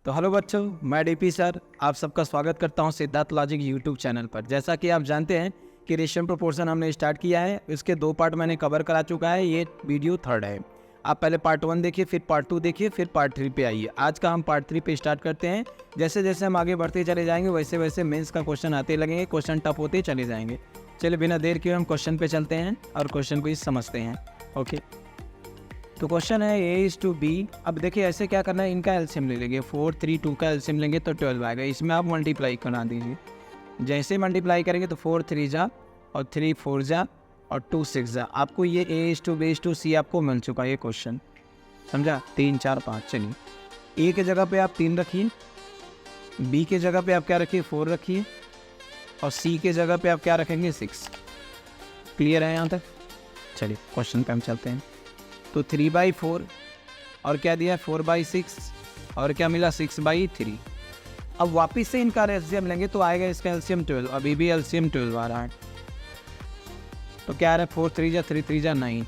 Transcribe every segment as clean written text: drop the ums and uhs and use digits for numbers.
तो हेलो बच्चों, मैं डीपी सर आप सबका स्वागत करता हूं सिद्धार्थ लॉजिक यूट्यूब चैनल पर। जैसा कि आप जानते हैं कि रेशियो प्रोपोर्शन हमने स्टार्ट किया है, इसके 2 पार्ट मैंने कवर करा चुका है। ये वीडियो 3rd है। आप पहले पार्ट 1 देखिए, फिर पार्ट 2 देखिए, फिर पार्ट 3 पे आइए। आज का हम पार्ट 3 पे स्टार्ट करते हैं। जैसे जैसे हम आगे बढ़ते चले जाएंगे वैसे वैसे मेंस का क्वेश्चन आते लगेंगे, क्वेश्चन टफ होते चले जाएंगे। चलिए बिना देर किए हम क्वेश्चन पे चलते हैं और क्वेश्चन को ही समझते हैं। ओके, तो क्वेश्चन है A/B। अब देखिए ऐसे क्या करना है, इनका एलसीएम ले लेंगे। 4, 3, 2 का एलसीएम लेंगे तो 12 आएगा। इसमें आप मल्टीप्लाई करा दीजिए। जैसे मल्टीप्लाई करेंगे तो 4 3 जा और 3 4 जा और 2 6 जा। आपको ये A/B/C आपको मिल चुका है ये क्वेश्चन, समझा। 3 4 5। चलिए ए के जगह पे आप 3 रखिए, बी के जगह पे आप क्या रखिए 4 रखिए और सी के जगह पे आप क्या रखेंगे 6। क्लियर है यहाँ तक? चलिए क्वेश्चन पे हम चलते हैं। तो 3/4 और क्या दिया है 4/6 और क्या मिला 6/3। अब वापस से इनका एलसीएम लेंगे तो आएगा इसका एलसीएम 12। अभी भी एलसीएम 12 आ रहा है। तो क्या आ रहा है 4 3 जा 3 3 जा 9,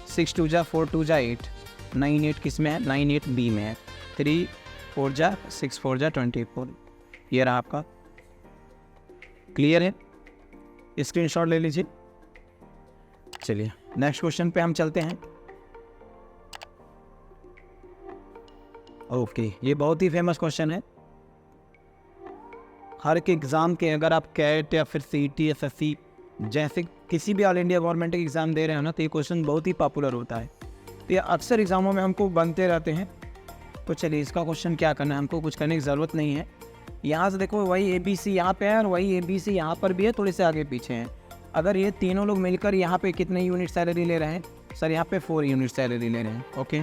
6 2 जा 4 2 जा 8, 9 8 किस में है 9 8 बी में है। 3 4 जा 6 4 जा 24। ये रहा आपका। क्लियर है? स्क्रीनशॉट ले लीजिए। चलिए नेक्स्ट क्वेश्चन पे हम चलते हैं। ओके, ये बहुत ही फेमस क्वेश्चन है। हर एक एग्ज़ाम के अगर आप कैट या फिर CET SSC जैसे किसी भी ऑल इंडिया गवर्नमेंट के एग्ज़ाम दे रहे हो ना, तो ये क्वेश्चन बहुत ही पॉपुलर होता है। तो ये अक्सर एग्ज़ामों में हमको बनते रहते हैं। तो चलिए इसका क्वेश्चन क्या करना है, हमको कुछ करने की ज़रूरत नहीं है। यहाँ से देखो वही ABC यहाँ पे है और वही ABC यहाँ पर भी है, थोड़े से आगे पीछे हैं। अगर ये तीनों लोग मिलकर यहाँ पे कितने यूनिट सैलरी ले रहे हैं सर, यहाँ पे 4 यूनिट सैलरी ले रहे हैं। ओके,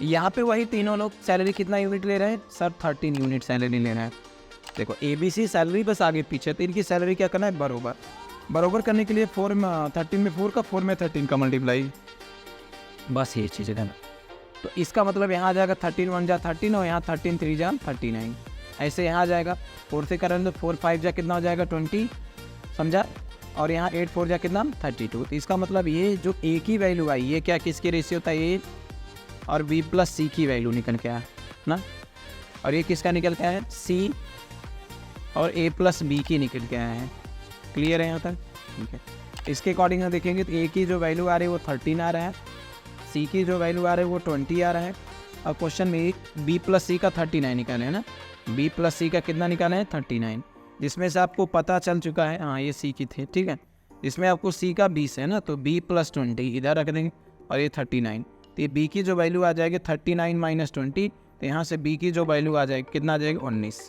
यहाँ पे वही तीनों लोग सैलरी कितना यूनिट ले रहे हैं सर, 13 यूनिट सैलरी ले रहे हैं। देखो ABC सैलरी बस आगे पीछे, तो इनकी सैलरी क्या करना है बरोबर करने के लिए 4 में 13 में 4 का 4 में 13 का मल्टीप्लाई, बस ये चीज़ है ना। तो इसका मतलब यहाँ आ जाएगा 13 1 जा 13 और यहाँ 13 3 जा 39। ऐसे यहाँ आ जाएगा 4 से करेंगे तो 4 5 जा कितना हो जाएगा 20, समझा। और यहाँ 8 4 जा कितना 32। तो इसका मतलब ये जो A की वैल्यू आई, ये क्या किसके रेशियो होता है A और B+C की वैल्यू निकल के आया ना। और ये किसका निकल के आया है C और A+B की निकल के आया है। क्लियर है यहाँ तक? ठीक है। इसके अकॉर्डिंग हम देखेंगे तो A की जो वैल्यू आ रही है वो 13 आ रहा है, C की जो वैल्यू आ रही है वो 20 आ रहा है। और क्वेश्चन में B+C का 39 निकाले है ना। B+C का कितना निकाले हैं 39, जिसमें से आपको पता चल चुका है हाँ ये C की थी, ठीक है। इसमें आपको C का 20 है ना, तो B+20 इधर रख देंगे और ये 39। तो ये B की जो वैल्यू आ जाएगी 39 - 20, तो यहाँ से B की जो वैल्यू आ जाएगी कितना आ जाएगा 19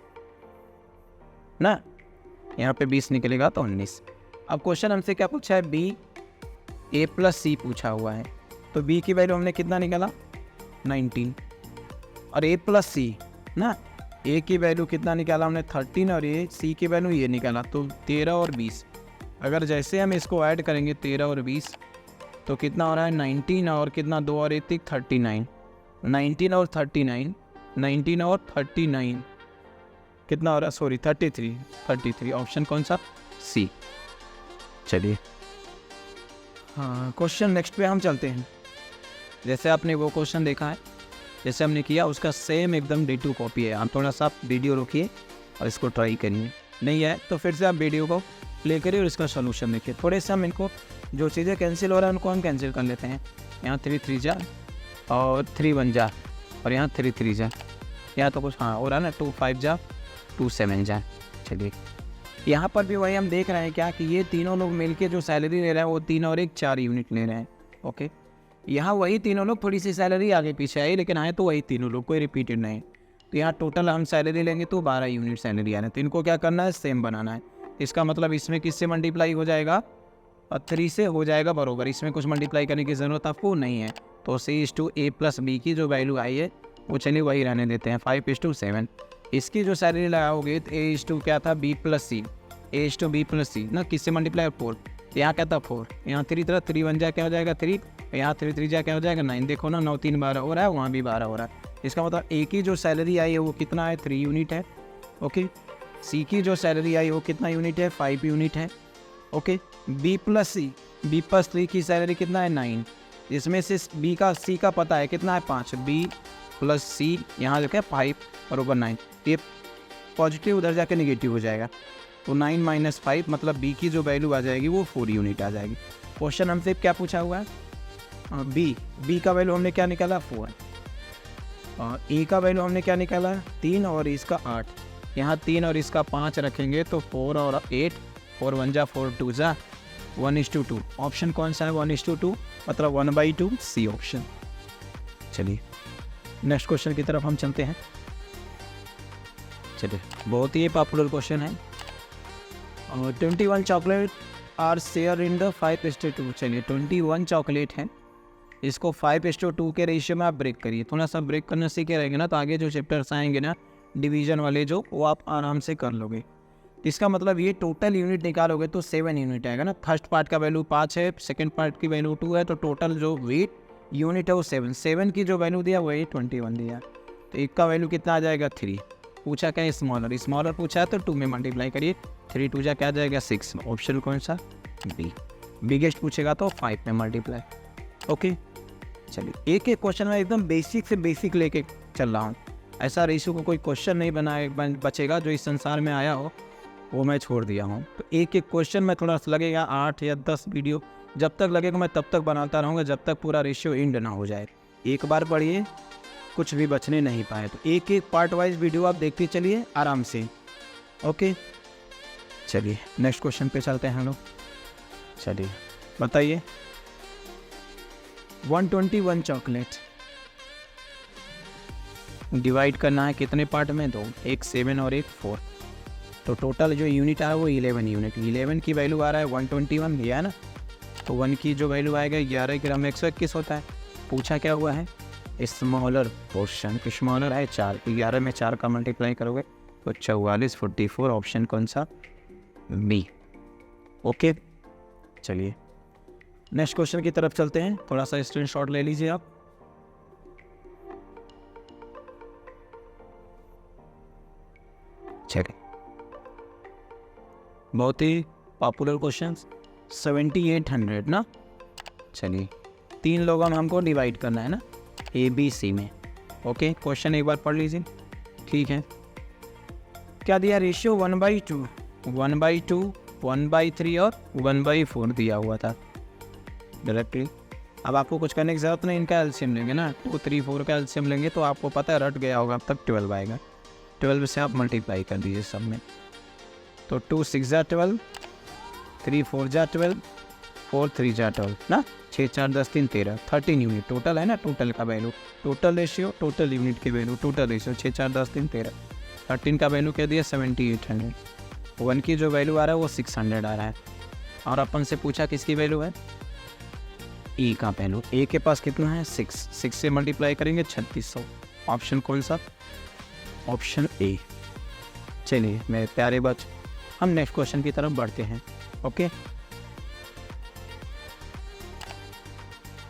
ना। यहाँ पे 20 निकलेगा तो 19। अब क्वेश्चन हमसे क्या पूछा है A+C पूछा हुआ है। तो B की वैल्यू हमने कितना निकाला 19 और A+C ना, A की वैल्यू कितना निकाला हमने 13 और ये C की वैल्यू ये निकाला तो 13 और 20। अगर जैसे हम इसको ऐड करेंगे 13 और 20 तो कितना हो रहा है 19 और कितना 2 और 1 39, 19 और 39, 19 और 39 कितना हो रहा है सॉरी 33। ऑप्शन कौन सा C। चलिए हाँ क्वेश्चन नेक्स्ट पे हम चलते हैं। जैसे आपने वो क्वेश्चन देखा है, जैसे हमने किया उसका सेम एकदम D2 कॉपी है। आप थोड़ा सा वीडियो रोकिए और इसको ट्राई करिए, नहीं है तो फिर से आप वीडियो को प्ले करिए और इसका सोल्यूशन देखिए। थोड़े से हम इनको जो चीज़ें कैंसिल हो रहा है उनको हम कैंसिल कर लेते हैं। यहाँ 3 3 जा और 3 1 जा और यहाँ 3 3 जा, यहाँ तो कुछ हाँ हो रहा है ना 2 5 जा 2 7 जा। चलिए यहाँ पर भी वही हम देख रहे हैं क्या कि ये तीनों लोग मिलके जो सैलरी ले रहे हैं वो 3 और 1 4 यूनिट ले रहे हैं। ओके, यहाँ वही तीनों लोग, थोड़ी सी सैलरी आगे पीछे आई लेकिन आए तो वही तीनों लोग, कोई रिपीटेड नहीं। तो यहाँ टोटल हम सैलरी लेंगे तो 12 यूनिट सैलरी आ रहा है। तो इनको क्या करना है सेम बनाना है। इसका मतलब इसमें किससे मल्टीप्लाई हो जाएगा और 3 से हो जाएगा बरोबर। इसमें कुछ मल्टीप्लाई करने की ज़रूरत आपको नहीं है। तो C/A+B की जो वैल्यू आई है वो चलिए वही रहने देते हैं 5:7। इसकी जो सैलरी लगाओगे तो A क्या था B+C, A/B+C ना, किससे मल्टीप्लाई 4। यहाँ क्या था 4, यहाँ 3 3 1 जा क्या हो जाएगा 3, यहाँ 3 3 जा क्या हो जाएगा 9। देखो ना 9 3 12 हो रहा है, वहाँ भी 12 हो रहा है। इसका मतलब A की जो सैलरी आई है वो कितना है 3 यूनिट है। ओके, C की जो सैलरी आई वो कितना यूनिट है 5 यूनिट है। ओके, B+C की सैलरी कितना है 9, जिसमें से B का C का पता है कितना है 5, B प्लस सी यहाँ जो क्या 5 और ऊपर 9, ये पॉजिटिव उधर जाके नेगेटिव हो जाएगा, तो 9 माइनस 5 मतलब बी की जो वैल्यू आ जाएगी वो 4 यूनिट आ जाएगी। क्वेश्चन हमसे क्या पूछा हुआ है, बी का वैल्यू हमने क्या निकाला 4, और ए का वैल्यू हमने क्या निकाला 3 और इसका 8, यहाँ 3 और इसका 5 रखेंगे तो 4 और 8, 4 1 जा 4 2 जा 1:2। ऑप्शन कौन सा है 1:2, मतलब 1/2 सी ऑप्शन। चलिए नेक्स्ट क्वेश्चन की तरफ हम चलते हैं। चलिए बहुत ही पॉपुलर क्वेश्चन है, 21 chocolate are share in the 5:2। चलिए 21 चॉकलेट हैं, इसको 5:2 के रेशियो में आप ब्रेक करिए। थोड़ा सा ब्रेक करना सीखे रहेंगे ना तो आगे जो चैप्टर्स आएंगे ना डिवीजन वाले जो, वो आप आराम से कर लोगे। इसका मतलब ये टोटल यूनिट निकालोगे तो 7 यूनिट आएगा ना। फर्स्ट पार्ट का वैल्यू 5 है, सेकंड पार्ट की वैल्यू 2 है, तो टोटल जो वेट यूनिट है वो 7 की जो वैल्यू दिया वही 21 दिया, तो एक का वैल्यू कितना आ जाएगा 3। पूछा क्या स्मॉलर पूछा है तो 2 में मल्टीप्लाई करिए, 3 2 जा क्या आ जाएगा 6। ऑप्शन कौन सा बी। बिगेस्ट पूछेगा तो 5 में मल्टीप्लाई। ओके चलिए एक एक क्वेश्चन में एकदम बेसिक से बेसिक लेके चल रहा हूँ, ऐसा रेशियो को कोई क्वेश्चन नहीं बचेगा जो इस संसार में आया हो वो मैं छोड़ दिया हूँ। तो एक एक क्वेश्चन में थोड़ा सा लगेगा 8 या 10 वीडियो, जब तक लगेगा मैं तब तक बनाता रहूँगा जब तक पूरा रेशियो एंड ना हो जाए। एक बार पढ़िए कुछ भी बचने नहीं पाए, तो एक एक पार्ट वाइज वीडियो आप देखते चलिए आराम से। ओके चलिए नेक्स्ट क्वेश्चन पे चलते हैं हम लोग। चलिए बताइए 121 चॉकलेट डिवाइड करना है कितने पार्ट में, 2, एक 7 और एक 4, तो टोटल जो यूनिट आ रहा है वो 11 यूनिट। 11 की वैल्यू आ रहा है 121 दिया है ना, तो 1 की जो वैल्यू आएगा 11 ग्राम 121 होता है। पूछा क्या हुआ है स्मॉलर पोर्शन, स्मॉलर है 4, 11 में 4 का मल्टीप्लाई करोगे तो 44 44। ऑप्शन कौन सा बी। ओके चलिए नेक्स्ट क्वेश्चन की तरफ चलते हैं, थोड़ा सा स्क्रीनशॉट ले लीजिए आप। चलिए बहुत ही पॉपुलर क्वेश्चन 7800 ना। चलिए 3 लोगों में हमको डिवाइड करना है ना ए बी सी में। ओके क्वेश्चन एक बार पढ़ लीजिए। ठीक है क्या दिया रेशियो 1/2, 1/2, 1/3 और 1/4 दिया हुआ था डायरेक्टली। अब आपको कुछ करने की ज़रूरत नहीं, इनका एलसीएम लेंगे ना, 2 3 4 का एलसीएम लेंगे तो आपको पता है रट गया होगा अब तक 12 आएगा। 12 से आप मल्टीप्लाई कर दीजिए सब में, तो 2 6 जा 12, 3 4 जा 12, 4 3 जा 12 ना, 6 4 10 3 13, 13 यूनिट टोटल है ना। टोटल का value, total ratio, total unit की वैल्यू, टोटल रेशियो 6 4 10 3 13, 13 का वैल्यू क्या दिया 7800। 1 की जो वैल्यू आ रहा है वो 600 आ रहा है, और अपन से पूछा किसकी वैल्यू है ई का वैल्यू। ए के पास कितना है 6 से मल्टीप्लाई करेंगे 3600। ऑप्शन कौन सा ऑप्शन ए। चलिए मेरे प्यारे बच्चे हम नेक्स्ट क्वेश्चन की तरफ बढ़ते हैं। ओके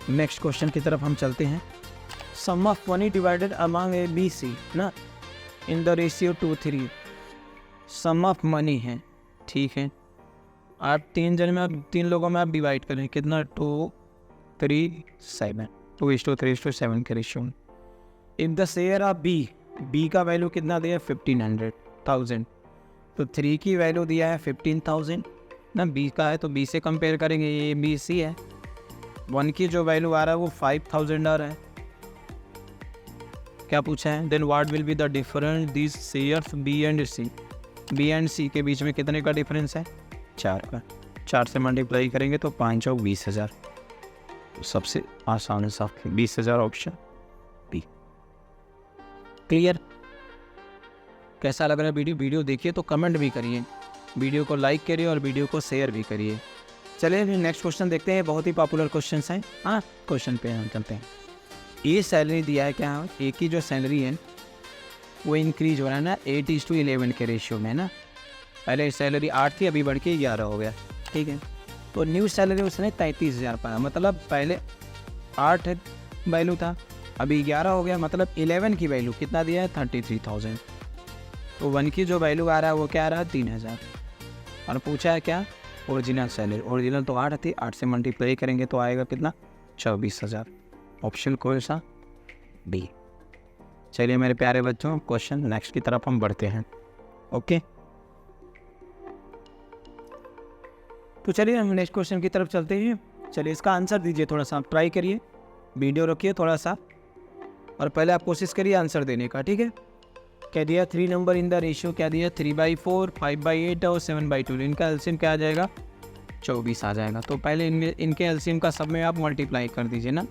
नेक्स्ट क्वेश्चन की तरफ हम चलते हैं। Sum of money divided among A B C ना in the ratio 2:3। Sum of money है, ठीक है, आप 3 जन में, आप 3 लोगों में आप डिवाइड करें कितना 2 3 7, 2:3:7 के रेशियो। In the share of B का वैल्यू कितना दिया 1500, तो 3 की वैल्यू दिया है 15000 ना, बी का है तो बी से कंपेयर करेंगे, ये बी सी है। 1 की जो वैल्यू आ रहा है वो 5000 आ रहा है। क्या पूछा है then what will be the difference this shares B and C. B and C के बीच में कितने का डिफरेंस है 4 का। 4 से मल्टीप्लाई करेंगे तो 5 और 20,000। सबसे आसान है साफ 20,000 ऑप्शन बी। क्लियर? कैसा लग रहा है वीडियो देखिए तो कमेंट भी करिए, वीडियो को लाइक करिए और वीडियो को शेयर भी करिए। चलिए फिर नेक्स्ट क्वेश्चन देखते हैं, बहुत ही पॉपुलर क्वेश्चन हैं। हाँ क्वेश्चन पे हम चलते हैं। ये सैलरी दिया है क्या, एक की जो सैलरी है वो इंक्रीज हो रहा है ना 8:11 के रेशियो में ना। पहले सैलरी 8 थी अभी बढ़ के 11 हो गया, ठीक है। तो न्यू सैलरी उसने 33,000 पाया, मतलब पहले 8 वैल्यू था अभी 11 हो गया, मतलब 11 की वैल्यू कितना दिया है 33,000। तो 1 की जो वैल्यू आ रहा है वो क्या आ रहा है 3,000। और पूछा है क्या ओरिजिनल सैलरी, ओरिजिनल तो 8 थी, 8 से मल्टीप्लाई करेंगे तो आएगा कितना 24,000। ऑप्शन कौन सा बी। चलिए मेरे प्यारे बच्चों, क्वेश्चन नेक्स्ट की तरफ हम बढ़ते हैं। ओके, तो चलिए हम नेक्स्ट क्वेश्चन की तरफ चलते हैं। चलिए इसका आंसर दीजिए, थोड़ा सा आप ट्राई करिए, वीडियो रखिए थोड़ा सा और पहले आप कोशिश करिए आंसर देने का, ठीक है। क्या दिया, 3 नंबर इन द रेशियो क्या दिया, 3/4, 5/8 और 7/2। इनका एलसीएम क्या आ जाएगा, 24 आ जाएगा। तो पहले इनके एलसीएम का सब में आप मल्टीप्लाई कर दीजिए ना।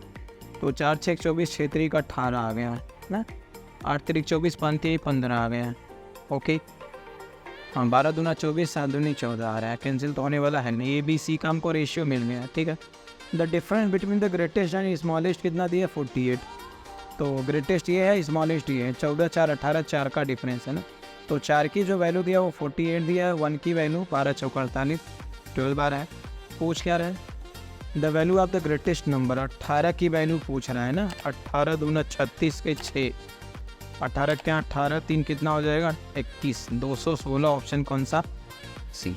तो 4 6 24, 6 3 18 आ गया ना, 8 3 24, 5 3 15 आ गया। ओके, हाँ 12 दूना 24, 7 दूनी 14 आ रहा है, कैंसिल तो होने वाला है नहीं। ABC का हमको रेशियो मिल गया, ठीक है। The difference between the greatest and smallest कितना दिया, 48। तो ग्रेटेस्ट ये है, स्मॉलेस्ट ये है, 14 4 18, 4 का डिफरेंस है ना। तो 4 की जो वैल्यू दिया वो 48 दिया है, 1 की वैल्यू 12 चौका 48, 12 बार है। पूछ क्या रहा है, the value of the greatest number, 18 की वैल्यू पूछ रहा है ना। 18 दूना 36 के 6, 18 क्या 18 3 कितना हो जाएगा, 21, 216। ऑप्शन कौन सा, सी।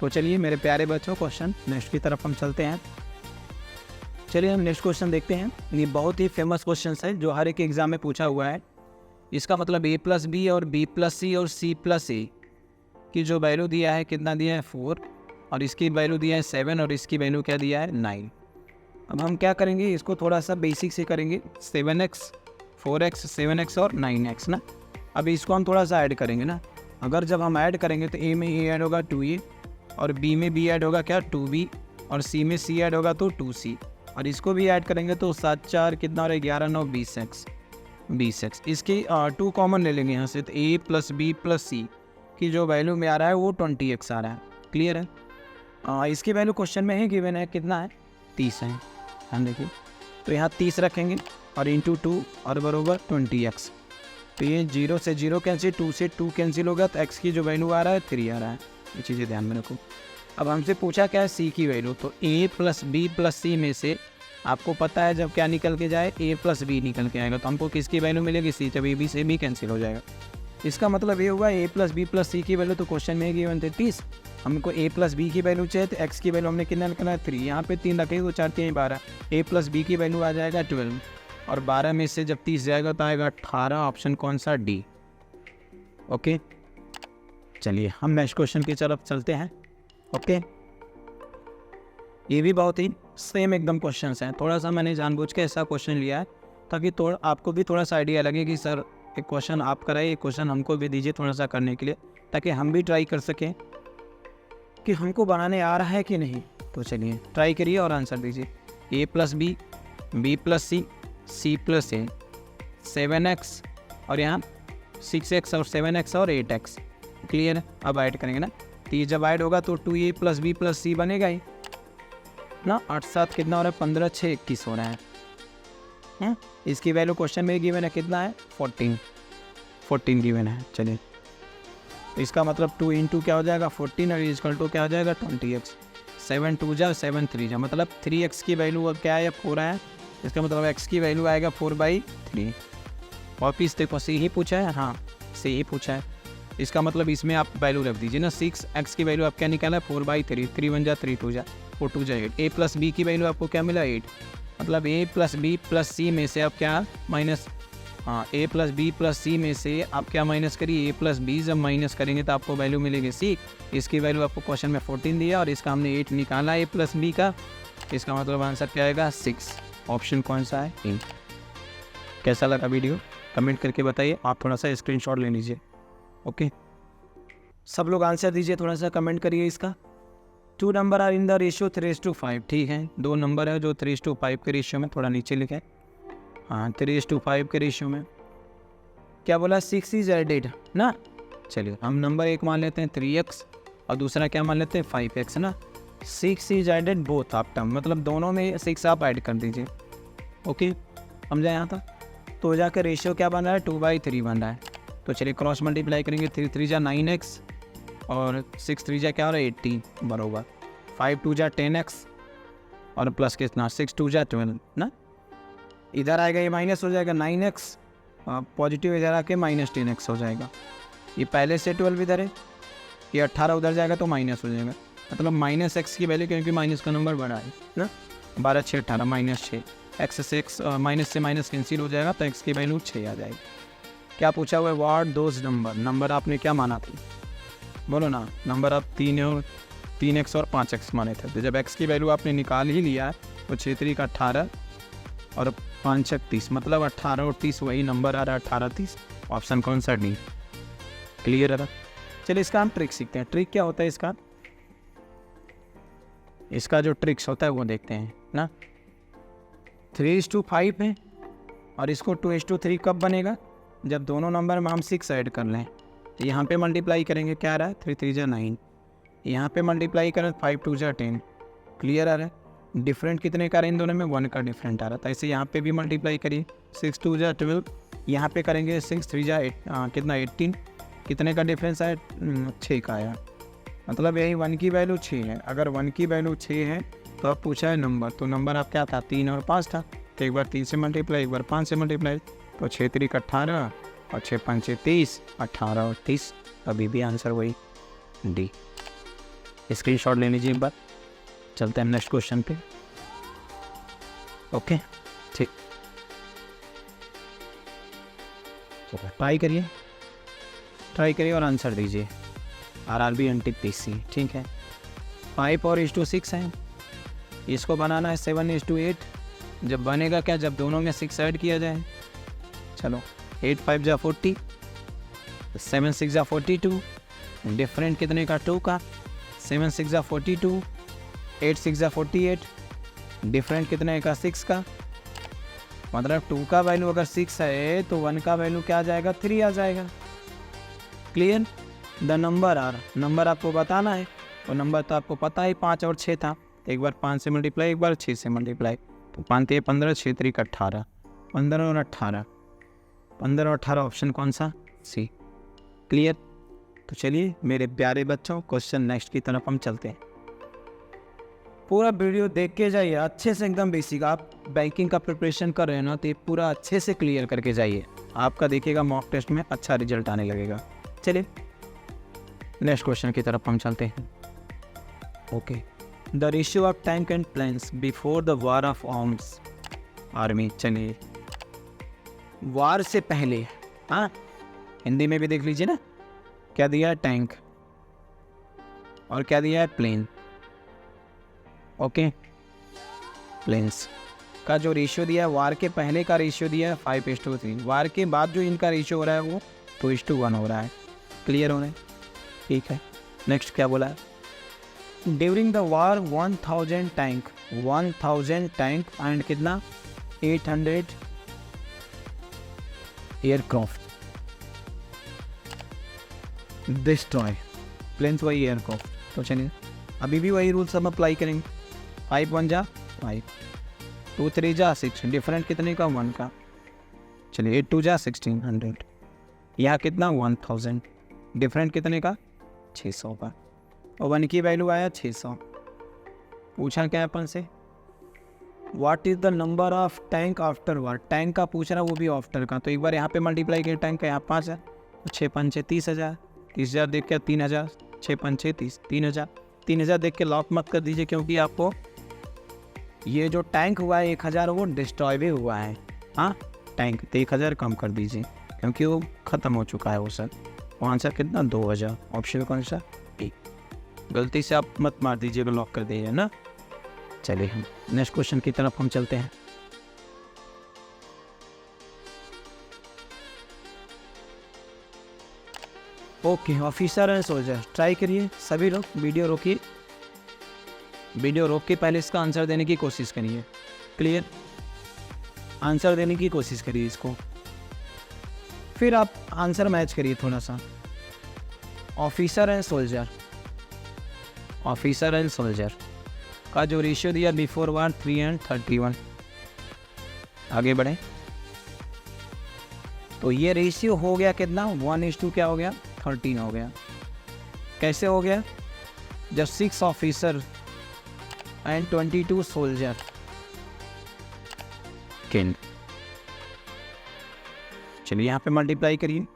तो चलिए मेरे प्यारे बच्चों, क्वेश्चन नेक्स्ट की तरफ हम चलते हैं। चलिए हम नेक्स्ट क्वेश्चन देखते हैं। ये बहुत ही फेमस क्वेश्चन है जो हर एक एग्जाम में पूछा हुआ है। इसका मतलब A+B और B+C और C+A की जो वैल्यू दिया है, कितना दिया है, 4, और इसकी वैल्यू दिया है 7, और इसकी वैल्यू क्या दिया है, 9। अब हम क्या करेंगे, इसको थोड़ा सा बेसिक से करेंगे, 7x 4x 7x और 9x ना। अब इसको हम थोड़ा सा ऐड करेंगे ना। अगर जब हम ऐड करेंगे तो A में A ऐड होगा 2A, और B में B ऐड होगा क्या, 2B, और C में C ऐड होगा तो 2C, और इसको भी ऐड करेंगे तो 7 4 कितना हो रहा है, 11 9 20x। इसके 2 कॉमन ले लेंगे यहाँ से, तो A+B+C की जो वैल्यू में आ रहा है वो 20x आ रहा है। क्लियर है। इसकी वैल्यू क्वेश्चन में है गिवन है, कितना है, 30 है। हम देखिए, तो यहाँ 30 रखेंगे और इंटू 2 और बरोबर 20x। तो ये 0 से 0 कैंसिल, 2 से 2 कैंसिल होगा, तो x की जो वैल्यू आ रहा है 3 आ रहा है। ये चीज़ें ध्यान में रखो। अब हमसे पूछा क्या है, C की वैल्यू। तो A+B+C में से आपको पता है जब क्या निकल के जाए, A+B निकल के आएगा, तो हमको किसकी वैल्यू मिलेगी, C। जब AB से B कैंसिल हो जाएगा, इसका मतलब ये हुआ A+B+C की वैल्यू तो क्वेश्चन में है 30। हमको A+B की वैल्यू चाहिए, तो x की वैल्यू हमने कितना निकाला है, 3। यहाँ पे 3 रखेंगे तो 4 3 12, A+B की वैल्यू आ जाएगा 12, और 12 में से जब 30 जाएगा तो आएगा 18। ऑप्शन कौन सा, D। ओके, चलिए हम नेक्स्ट क्वेश्चन की तरफ चलते हैं। ओके, ये भी बहुत ही सेम एकदम क्वेश्चन हैं। थोड़ा सा मैंने जानबूझ के ऐसा क्वेश्चन लिया है ताकि आपको भी थोड़ा सा आइडिया लगे कि सर एक क्वेश्चन आप कराइए, एक क्वेश्चन हमको भी दीजिए थोड़ा सा करने के लिए, ताकि हम भी ट्राई कर सकें कि हमको बनाने आ रहा है कि नहीं। तो चलिए ट्राई करिए और आंसर दीजिए। A+B, B+C, C+A, 7x और यहाँ 6x और 7x और 8x। क्लियर है। अब ऐड करेंगे ना, तो ये जब ऐड होगा तो 2A+B+C बनेगा ही ना। 8 7 कितना हो रहा है, 15 6 21 हो रहा है। इसकी वैल्यू क्वेश्चन में गिवन है, कितना है, 14 गिवन है। चलिए, इसका मतलब 2 × क्या हो जाएगा, 14, और इक्वल टू क्या हो जाएगा, 20x। 7 2 जा 7 3 जा, मतलब 3x की वैल्यू अब क्या है, 4 है। इसका मतलब x की वैल्यू आएगा 4/3। वापिस देखो, C ही पूछा है, हाँ C ही पूछा है। इसका मतलब इसमें आप वैल्यू रख दीजिए ना। 6x की वैल्यू आप क्या निकाला है, 4/3, 3 1 जा 3 2 जा 4 2 जा 8। A+B की वैल्यू आपको क्या मिला, 8। मतलब A+B+C में से आप क्या माइनस, हाँ A+B+C में से आप क्या माइनस करिए, A+B जब माइनस करेंगे तो आपको वैल्यू मिलेगी C। इसकी वैल्यू आपको क्वेश्चन में 14 दिया और इसका हमने 8 निकाला A+B का। इसका मतलब आंसर क्या आएगा, 6। ऑप्शन कौन सा है, ए। कैसा लगा वीडियो कमेंट करके बताइए। आप थोड़ा सा स्क्रीनशॉट ले लीजिए। ओके, सब लोग आंसर दीजिए, थोड़ा सा कमेंट करिए इसका। 2 number are in the ratio 3:5। ठीक है, 2 नंबर है जो 3:5 के रेशियो में, थोड़ा नीचे लिखे, हाँ 3:5 के रेशियो में। क्या बोला, 6 इज एडेड ना। चलिए हम नंबर एक मान लेते हैं 3x और दूसरा क्या मान लेते हैं 5x ना। 6 इज एडेड बोथ आप टर्म, मतलब दोनों में 6 आप ऐड कर दीजिए। ओके, समझा यहाँ तक। तो जाकर रेशियो क्या बन रहा है, 2/3 बन रहा है। तो चलिए क्रॉस मल्टीप्लाई करेंगे, 3 3 जा 9x और 6 3 जा क्या हो रहा है, 18 बराबर 5 2 जा 10x और प्लस कितना 6 2 जा 12 ना। इधर आएगा ये माइनस हो जाएगा 9x, पॉजिटिव इधर आके -10x हो जाएगा। ये पहले से 12 इधर है, ये 18 उधर जाएगा तो माइनस हो जाएगा, मतलब -x की वैल्यू, क्योंकि माइनस का नंबर बड़ा है ना। 12 6 18 -6 एक्स से एक्स माइनस से माइनस कैंसिल हो जाएगा तो एक्स की वैल्यू 6 आ जाएगी। क्या पूछा हुआ है, व्हाट दोज नंबर आपने क्या माना थी, बोलो ना। नंबर आप 3x और 5x माने थे। तो जब x की वैल्यू आपने निकाल ही लिया है तो 6 3 का 18 और 5 30, मतलब 18 और 30 वही नंबर आ रहा है, 18 30। ऑप्शन कौन सा, डी। क्लियर है। चलिए इसका हम ट्रिक सीखते हैं। ट्रिक क्या होता है इसका जो ट्रिक्स होता है वो देखते हैं ना। 3:5 है और इसको 2:3 कब बनेगा, जब दोनों नंबर में हम 6 ऐड कर लें। यहाँ पे मल्टीप्लाई करेंगे, क्या आ रहा है 3 3 जा 9, यहाँ पे मल्टीप्लाई करें 5 2 जा 10। क्लियर आ रहा है। डिफरेंट कितने का इन दोनों में, 1 का डिफरेंट आ रहा था। ऐसे यहाँ पे भी मल्टीप्लाई करिए, 6 2 जा 12, यहाँ पे करेंगे 6 3 जा 8 कितना 18, कितने का डिफरेंस आया 6 का आया। मतलब यही 1 की वैल्यू 6 है। अगर 1 की वैल्यू 6 है तो अब पूछा है नंबर, तो नंबर आप क्या था 3 और 5 था। तो एक बार 3 से मल्टीप्लाई, एक बार 5 से मल्टीप्लाई, तो 6 3 का 18 और 6 5 30, 18 और 30। अभी भी आंसर वही, डी। स्क्रीनशॉट ले लीजिए एक बार। चलते हैं नेक्स्ट क्वेश्चन पे। ओके ठीक, ट्राई करिए और आंसर दीजिए। RRB NTPC, ठीक है। 5 और 6 है, इसको बनाना है 7:8। जब बनेगा क्या, जब दोनों में 6 ऐड किया जाए। चलो 8 5 जा 40, 7 6 जा 42, डिफरेंट कितने का 2 का, 7 6 जा 42, 8 6 जा 48, डिफरेंट कितने का 6 का। मतलब 2 का वैल्यू अगर 6 है तो 1 का वैल्यू क्या आ जाएगा 3 आ जाएगा। क्लियर। द नंबर आपको बताना है, और नंबर तो आपको पता है 5 और 6 था। एक बार 5 से मल्टीप्लाई, एक बार 6 से मल्टीप्लाई, तो 5 3 15, 6 3 का 18, 15 और 18, 15 और 18 ऑप्शन कौन सा, सी। क्लियर। तो चलिए मेरे प्यारे बच्चों, क्वेश्चन नेक्स्ट की तरफ हम चलते हैं। पूरा वीडियो देख के जाइए अच्छे से, एकदम बेसिक। आप बैंकिंग का प्रिपरेशन कर रहे हैं ना, तो ये पूरा अच्छे से क्लियर करके जाइए। आपका देखिएगा मॉक टेस्ट में अच्छा रिजल्ट आने लगेगा। चलिए नेक्स्ट क्वेश्चन की तरफ हम चलते हैं। Okay, the ratio of tank and planes before the war of arms army. चलिए वार से पहले, हाँ हिंदी में भी देख लीजिए ना, क्या दिया है टैंक और क्या दिया है प्लेन। ओके, प्लेन्स का जो रेशियो दिया है, वार के पहले का रेशियो दिया है 5:3, वार के बाद जो इनका रेशियो हो रहा है वो 2:1 हो रहा है। क्लियर हो रहा है, ठीक है। नेक्स्ट क्या बोला है, during the war 1000 tank and कितना 800 एयरक्राफ्ट डिस्ट्रॉय प्लेन्स, वही एयरक्राफ्ट। तो चलिए अभी भी वही रूल सब अप्लाई करेंगे। 5 1 जा 5, 2 3 जा 6, डिफरेंट कितने का 1 का। चलिए 8 2 जा 1600, यहाँ कितना 1000, डिफरेंट कितने का 600 का, और 1 की वैल्यू आया 600। पूछा क्या अपन से, what is the number of tank after war. Tank का पूछ रहा, वो भी आफ्टर का। तो एक बार यहाँ पे मल्टीप्लाई किया, टैंक का यहाँ 5 है, 6 5 6 30,000, 30,000 देख के 3000, 6 5 6 30, 3000, 3000 देख के लॉक मत कर दीजिए, क्योंकि आपको ये जो टैंक हुआ है 1000 वो डिस्ट्रॉय भी हुआ है। हाँ टैंक तो 1000 कम कर दीजिए, क्योंकि वो ख़त्म हो चुका है वो सर। आंसर कितना 2000, ऑप्शन कौन सा, ए। गलती से आप मत मार दीजिएगा, लॉक कर दीजिए ना। चलिए हम नेक्स्ट क्वेश्चन की तरफ हम चलते हैं। Okay, officer and soldier. Try करिए सभी लोग, वीडियो रोकिए, वीडियो रोक के पहले इसका आंसर देने की कोशिश करिए। क्लियर, आंसर देने की कोशिश करिए इसको, फिर आप आंसर मैच करिए थोड़ा सा। Officer and soldier, officer and soldier का जो रेशियो दिया बिफोर वार 3 and 31। आगे बढ़े तो ये रेशियो हो गया कितना 1:2 क्या हो गया 13 हो गया। कैसे हो गया, जब 6 ऑफिसर एंड 22 सोल्जर किल्ड। चलिए यहाँ पे मल्टीप्लाई करिए,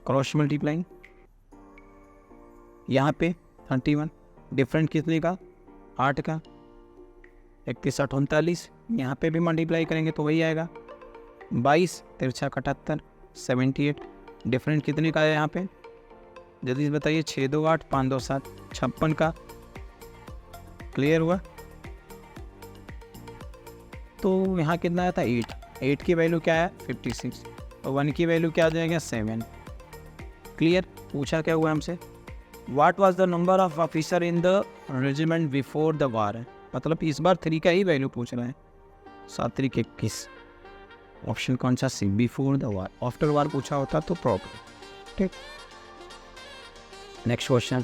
क्रॉस मल्टीप्लाइंग, यहाँ पे 31, डिफरेंट कितने का 8 का, 31 8 39, यहाँ पे भी मल्टीप्लाई करेंगे तो वही आएगा 22 तिरछा 78 78। डिफरेंट कितने का है यहाँ पे जल्दी से बताइए? 6 2 8 5 2 7 56 का। क्लियर हुआ? तो यहाँ कितना आया था 8 की वैल्यू क्या है 56 और 1 की वैल्यू क्या आ जाएगा 7। क्लियर? पूछा क्या हुआ हमसे? What was the number of officer in the regiment before the वार। मतलब इस बार 3 का ही वैल्यू पूछ रहे हैं। 7 3 21। ऑप्शन कौन सा? सी, बिफोर द वार। आफ्टर वार पूछा होता तो प्रॉब्लम। ठीक, नेक्स्ट क्वेश्चन।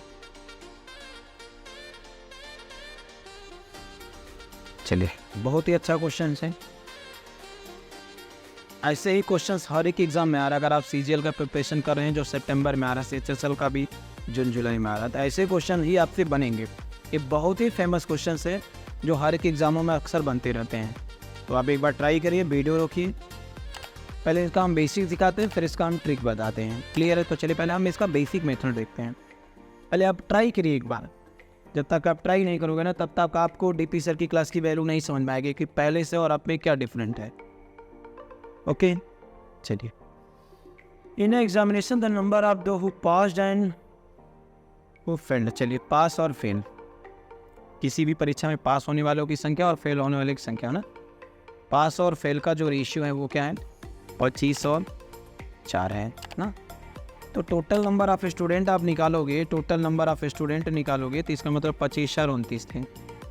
चलिए, बहुत ही अच्छा क्वेश्चन है। ऐसे ही क्वेश्चंस हर एक एग्जाम में आ रहा है। अगर आप सीजीएल का प्रिपरेशन कर रहे हैं जो सितंबर में आ रहा है, सीएचएसएल का भी जून जुलाई में आ रहा है, तो ऐसे क्वेश्चन ही आपसे बनेंगे। ये बहुत ही फेमस क्वेश्चन है जो हर एक एग्जामों में अक्सर बनते रहते हैं। तो आप एक बार ट्राई करिए, वीडियो रोकिए। पहले इसका हम बेसिक सिखाते हैं, फिर इसका हम ट्रिक बताते हैं। क्लियर है? तो चलिए पहले हम इसका बेसिक मेथड देखते हैं। पहले आप ट्राई करिए एक बार। जब तक आप ट्राई नहीं करोगे ना, तब तक आपको डीपी सर की क्लास की वैल्यू नहीं समझ में आएगी कि पहले से और अब में क्या डिफरेंट है। ओके, चलिए। In examination the number of two who passed and who failed. चलिए, पास और फेल, किसी भी परीक्षा में पास होने वालों की संख्या और फेल होने वाले की संख्या ना। पास और फेल का जो रेशियो है वो क्या है 25 और 4 है ना। तो टोटल नंबर ऑफ स्टूडेंट आप निकालोगे, टोटल नंबर ऑफ स्टूडेंट निकालोगे तो इसका मतलब 25 4 29 थे।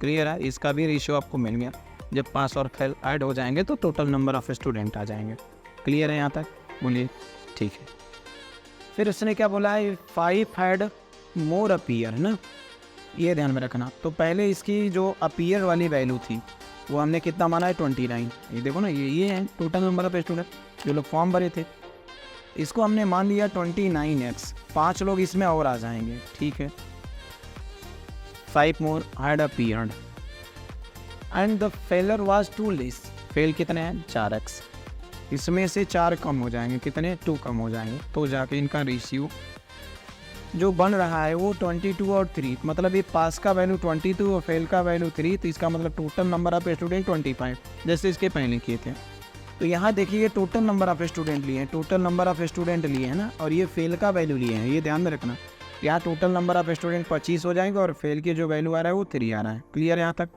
क्लियर है? इसका भी रेशियो आपको मिल गया। जब पास और फेल ऐड हो जाएंगे तो टोटल नंबर ऑफ स्टूडेंट आ जाएंगे। क्लियर है यहाँ तक? बोलिए। ठीक है। फिर उसने क्या बोला है 5 हैड मोर अपीयर ना, ये ध्यान में रखना। तो पहले इसकी जो अपीयर वाली वैल्यू थी वो हमने कितना माना है 29। ये देखो ना, ये है टोटल नंबर ऑफ स्टूडेंट जो लोग फॉर्म भरे थे। इसको हमने मान लिया 29x। 5 लोग इसमें और आ जाएंगे। ठीक है। 5 more had appeared and the failure was 2 less. Fail कितने हैं 4x। इसमें से 4 कम हो जाएंगे, कितने 2 कम हो जाएंगे। तो जाके इनका रेशियो जो बन रहा है वो 22 और 3। मतलब ये पास का वैल्यू 22 और फेल का वैल्यू 3। तो इसका मतलब टोटल नंबर ऑफ स्टूडेंट 25, जैसे इसके पहले किए थे। तो यहाँ देखिए टोटल नंबर ऑफ स्टूडेंट लिए हैं, टोटल नंबर ऑफ स्टूडेंट लिए हैं ना, और ये फेल का वैल्यू लिए हैं। ये ध्यान में रखना। यहाँ टोटल नंबर ऑफ स्टूडेंट 25 हो जाएंगे और फेल की जो वैल्यू आ रहा है वो 3 आ रहा है। क्लियर यहाँ तक?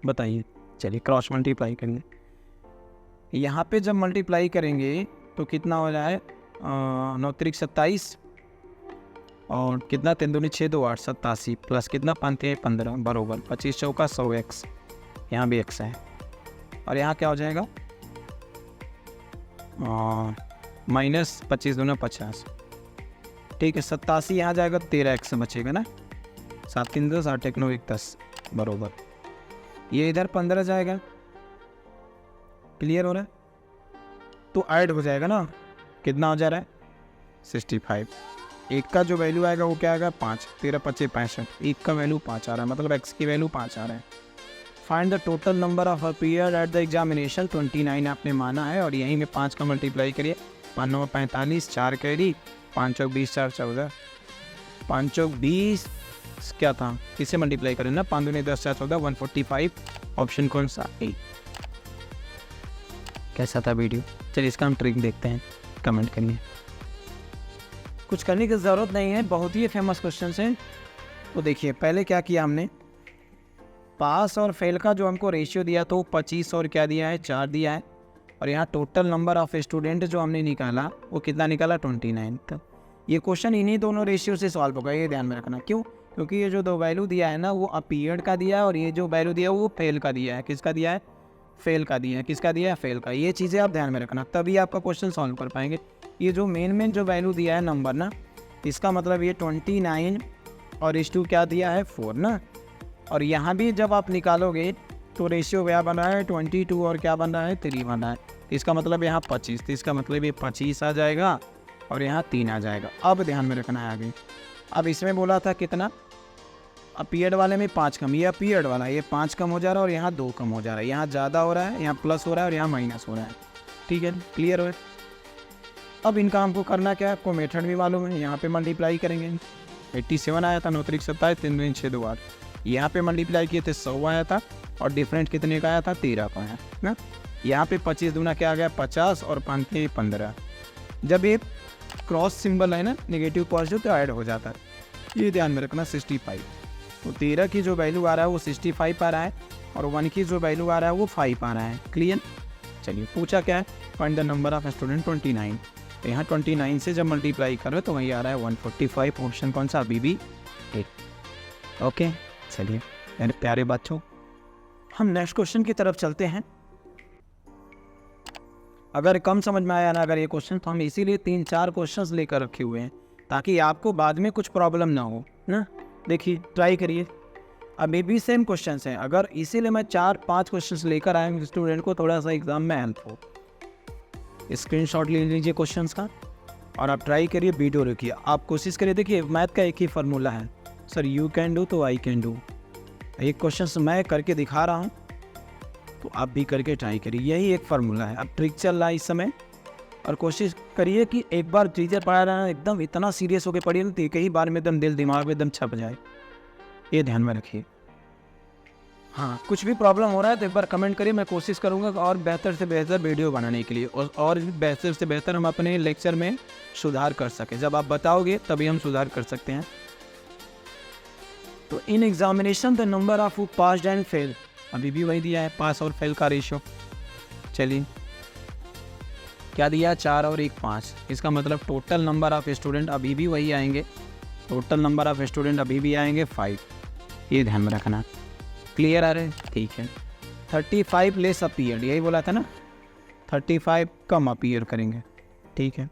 बताइए। चलिए, क्रॉस मल्टीप्लाई करेंगे। यहाँ पे जब मल्टीप्लाई करेंगे तो कितना हो जाए 9 3 27 और कितना 3 दूनी 6 2 8 87 प्लस कितना 5 3 15 बरोबर 25 चौका 100x। यहाँ भी x है और यहाँ क्या हो जाएगा माइनस 25 दूना 50। ठीक है। 87 यहाँ जाएगा 13x बचेगा ना। 7 3 10 8 1 9 1 10 बरोबर। ये इधर 15 जाएगा। क्लियर हो रहा है? तो ऐड हो जाएगा ना, कितना हो जा रहा है 65। एक का जो वैल्यू आएगा वो क्या आएगा 5। 13 25 65। एक का वैल्यू 5 आ रहा है, मतलब x की वैल्यू 5 आ रहा है। Find the total number of appear at the examination. 29 आपने माना है और यहीं में 5 का मल्टीप्लाई करिए। 5 9 45, 4 कैरी, 5 चौक 20 4 14, 5 चौक 20 क्या था, किससे मल्टीप्लाई करें ना 5 दूनी 10 4 14 145। ऑप्शन कौन सा? ए। कैसा था वीडियो? चलिए इसका हम ट्रिक देखते हैं, कमेंट करिए। कुछ करने की ज़रूरत नहीं है, बहुत ही फेमस क्वेश्चन हैं। तो देखिए पहले क्या किया हमने, पास और फेल का जो हमको रेशियो दिया तो 25 और क्या दिया है 4 दिया है। और यहाँ टोटल नंबर ऑफ स्टूडेंट जो हमने निकाला वो कितना निकाला 29। तो ये क्वेश्चन इन्हीं दोनों रेशियो से सॉल्व होगा, ये ध्यान में रखना। क्यों? क्योंकि ये जो 2 वैल्यू दिया है ना वो अपीयर्ड का दिया है और ये जो वैल्यू दिया है वो फेल का दिया है। किसका दिया है? फेल का दिया है। किसका दिया है? फेल का। ये चीज़ें आप ध्यान में रखना, तभी आपका क्वेश्चन सॉल्व कर पाएंगे। ये जो मेन जो वैल्यू दिया है नंबर ना, इसका मतलब ये 29 और इस 2 क्या दिया है 4 ना। और यहाँ भी जब आप निकालोगे तो रेशियो क्या बन रहा है 22 और क्या बन रहा है 3 बन रहा है। इसका मतलब यहाँ 25, तो इसका मतलब ये 25 आ जाएगा और यहाँ 3 आ जाएगा। अब ध्यान में रखना है आगे। अब इसमें बोला था कितना, अपीयर्ड वाले में 5 कम, ये अपीयर्ड वाला ये 5 कम हो जा रहा है और यहाँ 2 कम हो जा रहा है। यहाँ ज़्यादा हो रहा है, यहाँ प्लस हो रहा है और यहाँ माइनस हो रहा है। ठीक है, क्लियर हो? अब इनका हमको करना क्या है, आपको मेथड भी मालूम है। यहाँ पे मल्टीप्लाई करेंगे, 87 आया था 9 3 27 3 2 6 2 8। यहाँ पे मल्टीप्लाई किए थे 100 आया था और डिफरेंट कितने का आया था 13 का आया ना। यहाँ पे 25 दूना क्या आ गया 50 और 5 के 15। जब ये क्रॉस सिंबल है ना नेगेटिव पॉजिटिव तो ऐड हो जाता है, ये ध्यान में रखना 65। तो 13 की जो वैल्यू आ रहा है वो 65 आ रहा है और 1 की जो वैल्यू आ रहा है वो 5 आ रहा है। क्लियर। चलिए पूछा क्या है, find the number of student 29। तो यहाँ 29 से जब मल्टीप्लाई करो तो वही आ रहा है 145। ऑप्शन कौन सा, अभी भी एक। ओके चलिए मेरे प्यारे बच्चों, हम नेक्स्ट क्वेश्चन की तरफ चलते हैं। अगर कम समझ में आया ना अगर ये क्वेश्चन, तो हम इसीलिए 3-4 क्वेश्चंस लेकर रखे हुए हैं ताकि आपको बाद में कुछ प्रॉब्लम ना हो ना। देखिए ट्राई करिए, अभी भी सेम क्वेश्चंस हैं, अगर इसीलिए मैं 4-5 क्वेश्चंस लेकर आया हूँ स्टूडेंट को थोड़ा सा एग्जाम में हेल्प हो। स्क्रीनशॉट ले लीजिए क्वेश्चंस का और आप ट्राई करिए, वीडियो रखिए, आप कोशिश करिए। देखिए मैथ का एक ही फार्मूला है सर, यू कैन डू तो आई कैन डू। एक क्वेश्चन मैं करके दिखा रहा हूँ तो आप भी करके ट्राई करिए, यही एक फार्मूला है। अब ट्रिक चल रहा है इस समय और कोशिश करिए कि एक बार टीचर पढ़ा रहा है एकदम इतना सीरियस होकर पढ़िए ना तो एक ही बार में एकदम दिल दिमाग में एकदम छप जाए, ये ध्यान में रखिए। हाँ कुछ भी प्रॉब्लम हो रहा है तो एक बार कमेंट करिए, मैं कोशिश करूँगा और बेहतर से बेहतर वीडियो बनाने के लिए और बेहतर से बेहतर हम अपने लेक्चर में सुधार कर सकें। जब आप बताओगे तभी हम सुधार कर सकते हैं। तो इन examination the number of passed and fail, अभी भी वही दिया है पास और फेल का रेशियो। चलिए क्या दिया, 4 और 1 5। इसका मतलब टोटल नंबर ऑफ स्टूडेंट अभी भी वही आएंगे, टोटल नंबर ऑफ स्टूडेंट अभी भी आएंगे 5, ये ध्यान में रखना। क्लियर आ रहे, ठीक है। 35 लेस अपीयर, यही बोला था ना, 35 कम अपीयर करेंगे, ठीक है।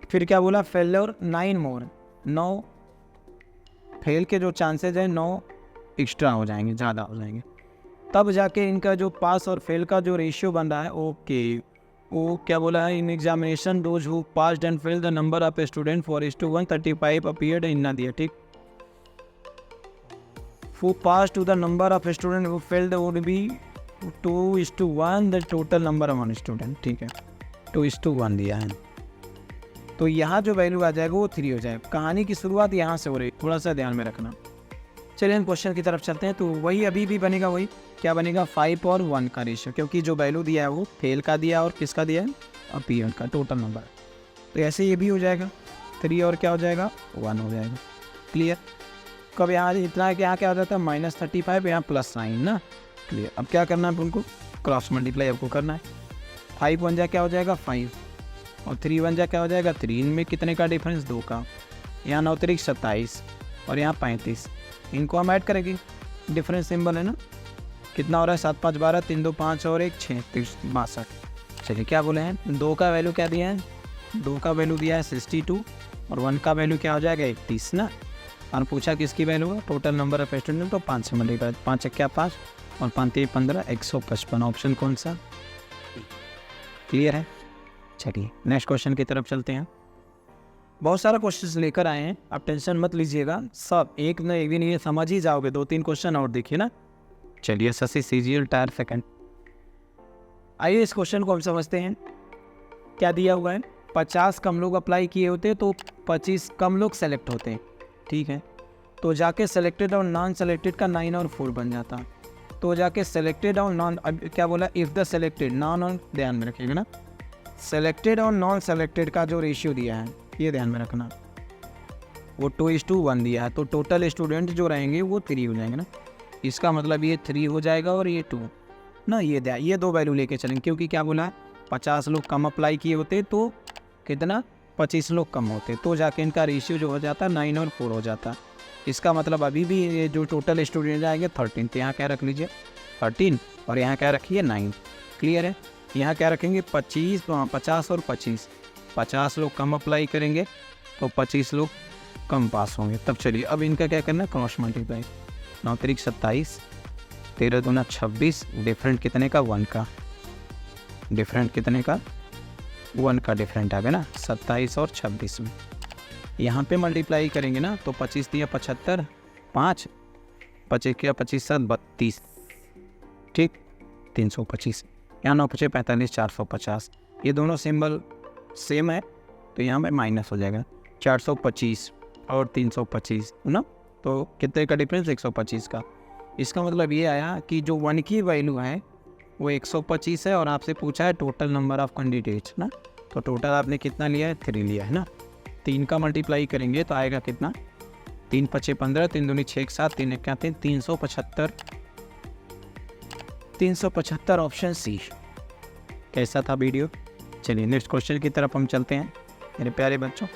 फिर क्या बोला, फेल्योर 9 मोर, 9 फेल के जो चांसेज हैं 9 एक्स्ट्रा हो जाएंगे, ज़्यादा हो जाएंगे, तब जाके इनका जो पास और फेल का जो रेशियो बन रहा है। ओके वो क्या बोला है, in examination those who passed and fail the number of student 4:1 35 appeared in ना दिया, ठीक। who passed to the number of student who failed would be 2:1 the total number of one student, ठीक है 2:1 दिया है। तो यहाँ जो वैल्यू आ जाएगा वो 3 हो जाएगा। कहानी की शुरुआत यहाँ से हो रही, थोड़ा सा ध्यान में रखना। चलिए हम क्वेश्चन की तरफ चलते हैं। तो वही अभी भी बनेगा, वही क्या बनेगा 5 और 1 का रेशियो, क्योंकि जो वैल्यू दिया है वो फेल का दिया और किसका दिया है, अपीयर का टोटल नंबर। तो ऐसे ये भी हो जाएगा 3 और क्या हो जाएगा 1 हो जाएगा। क्लियर। कब यहाँ इतना है कि यहाँ क्या हो जाता है -35, यहाँ +9 ना। क्लियर। अब क्या करना है उनको, क्रॉस मल्टीप्लाई आपको करना है। 5 1 जा क्या हो जाएगा 5 और 3 1 जा क्या हो जाएगा 3। इनमें कितने का डिफरेंस, 2 का। यहाँ 9 3 27 और यहाँ 35, इनको हम ऐड करेंगे, डिफरेंस सिंबल है ना। कितना हो रहा है 7 5 12 3 2 5 और 1 6 62। चलिए क्या बोले हैं, 2 का वैल्यू क्या दिया है, 2 का वैल्यू दिया है 62 और 1 का वैल्यू क्या हो जाएगा 31 ना। और पूछा किसकी वैल्यू है, टोटल नंबर ऑफ स्टूडेंट, तो 5 से मल्टीप्लाई, 5 क्या 5 और 5 3 15 155। ऑप्शन कौन सा, क्लियर है। चलिए नेक्स्ट क्वेश्चन की तरफ चलते हैं। बहुत सारा क्वेश्चंस लेकर आए हैं, आप टेंशन मत लीजिएगा, सब एक न एक दिन ये समझ ही जाओगे। 2-3 क्वेश्चन और देखिए ना। चलिए शशि सीजीएल टायर सेकंड, आइए इस क्वेश्चन को हम समझते हैं। क्या दिया हुआ है, 50 कम लोग अप्लाई किए होते तो 25 कम लोग सेलेक्ट होते, ठीक है। तो जाके सेलेक्टेड और नॉन सेलेक्टेड का 9 और 4 बन जाता। तो जाके सेलेक्टेड और नॉन, अब क्या बोला, इफ़ द सेलेक्टेड नॉन, और ध्यान में रखिएगा ना, सेलेक्टेड और नॉन सेलेक्टेड का जो रेशियो दिया है ये ध्यान में रखना, वो 2:1 दिया है। तो टोटल स्टूडेंट जो रहेंगे वो 3 हो जाएंगे ना। इसका मतलब ये 3 हो जाएगा और ये 2 ना। ये 2 वैल्यू लेके चलेंगे, क्योंकि क्या बोला है 50 लोग कम अप्लाई किए होते तो कितना 25 लोग कम होते, तो जाके इनका रेशियो जो हो जाता 9 और 4 हो जाता। इसका मतलब अभी भी ये जो टोटल स्टूडेंट आएंगे 13, तो यहाँ क्या रख लीजिए 13 और यहाँ क्या रखिए 9। क्लियर है। यहाँ क्या रखेंगे 50 और 25, 50 लोग कम अप्लाई करेंगे तो 25 लोग कम पास होंगे। तब चलिए अब इनका क्या करना है, क्रॉस मल्टीप्लाई। 9 3 27, 13 2 26, डिफरेंट कितने का 1 का, डिफरेंट कितने का 1 का डिफरेंट आ गया ना, 27 और 26 में। यहाँ पे मल्टीप्लाई करेंगे ना तो 25 दिया 75, 5 25 किया 25 7 32, ठीक 325। यहाँ 9 5 45 450, ये दोनों सिंबल सेम है तो यहाँ पे माइनस हो जाएगा 425 और 325 ना। तो कितने का डिफरेंस, 125 का। इसका मतलब ये आया कि जो 1 की वैल्यू है वो 125 है और आपसे पूछा है टोटल नंबर ऑफ कैंडिडेट्स ना, तो टोटल आपने कितना लिया है, 3 लिया है ना। 3 का मल्टीप्लाई करेंगे तो आएगा कितना, 3 5 15, 3 दूनी 6 7, 3 1 3, 375। 375 ऑप्शन सी। कैसा था वीडियो? चलिए नेक्स्ट क्वेश्चन की तरफ हम चलते हैं मेरे प्यारे बच्चों।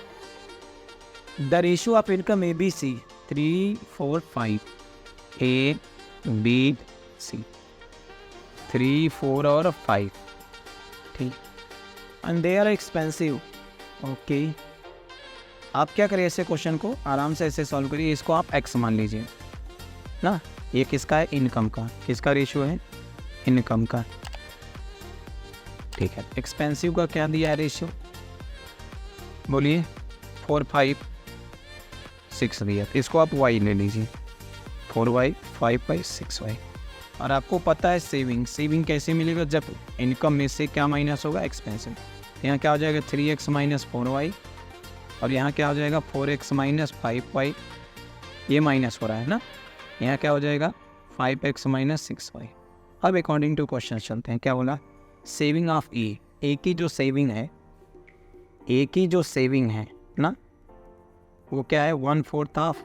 The ratio of income A B C 3 4 5, A B C 3 4 और 5, ठीक, and they are expensive. Okay, आप क्या करिए, ऐसे क्वेश्चन को आराम से ऐसे सॉल्व करिए। इसको आप एक्स मान लीजिए ना। ये किसका है, इनकम का। किसका रेशियो है, इनकम का, ठीक है। एक्सपेंसिव का क्या दिया है रेशियो, बोलिए, 4 5 6 दिया। इसको आप वाई ले लीजिए, 4y 5y 6y। और आपको पता है सेविंग कैसे मिलेगा, जब इनकम में से क्या माइनस होगा, एक्सपेंसिव। यहाँ क्या हो जाएगा, 3x माइनस 4y, और यहाँ क्या हो जाएगा, 4x माइनस 5y। ये माइनस हो रहा है ना। यहाँ क्या हो जाएगा, 5x माइनस 6y। अब अकॉर्डिंग टू क्वेश्चन चलते हैं। क्या बोला, सेविंग ऑफ ए की जो सेविंग है ना, वो क्या है, 1/4 ऑफ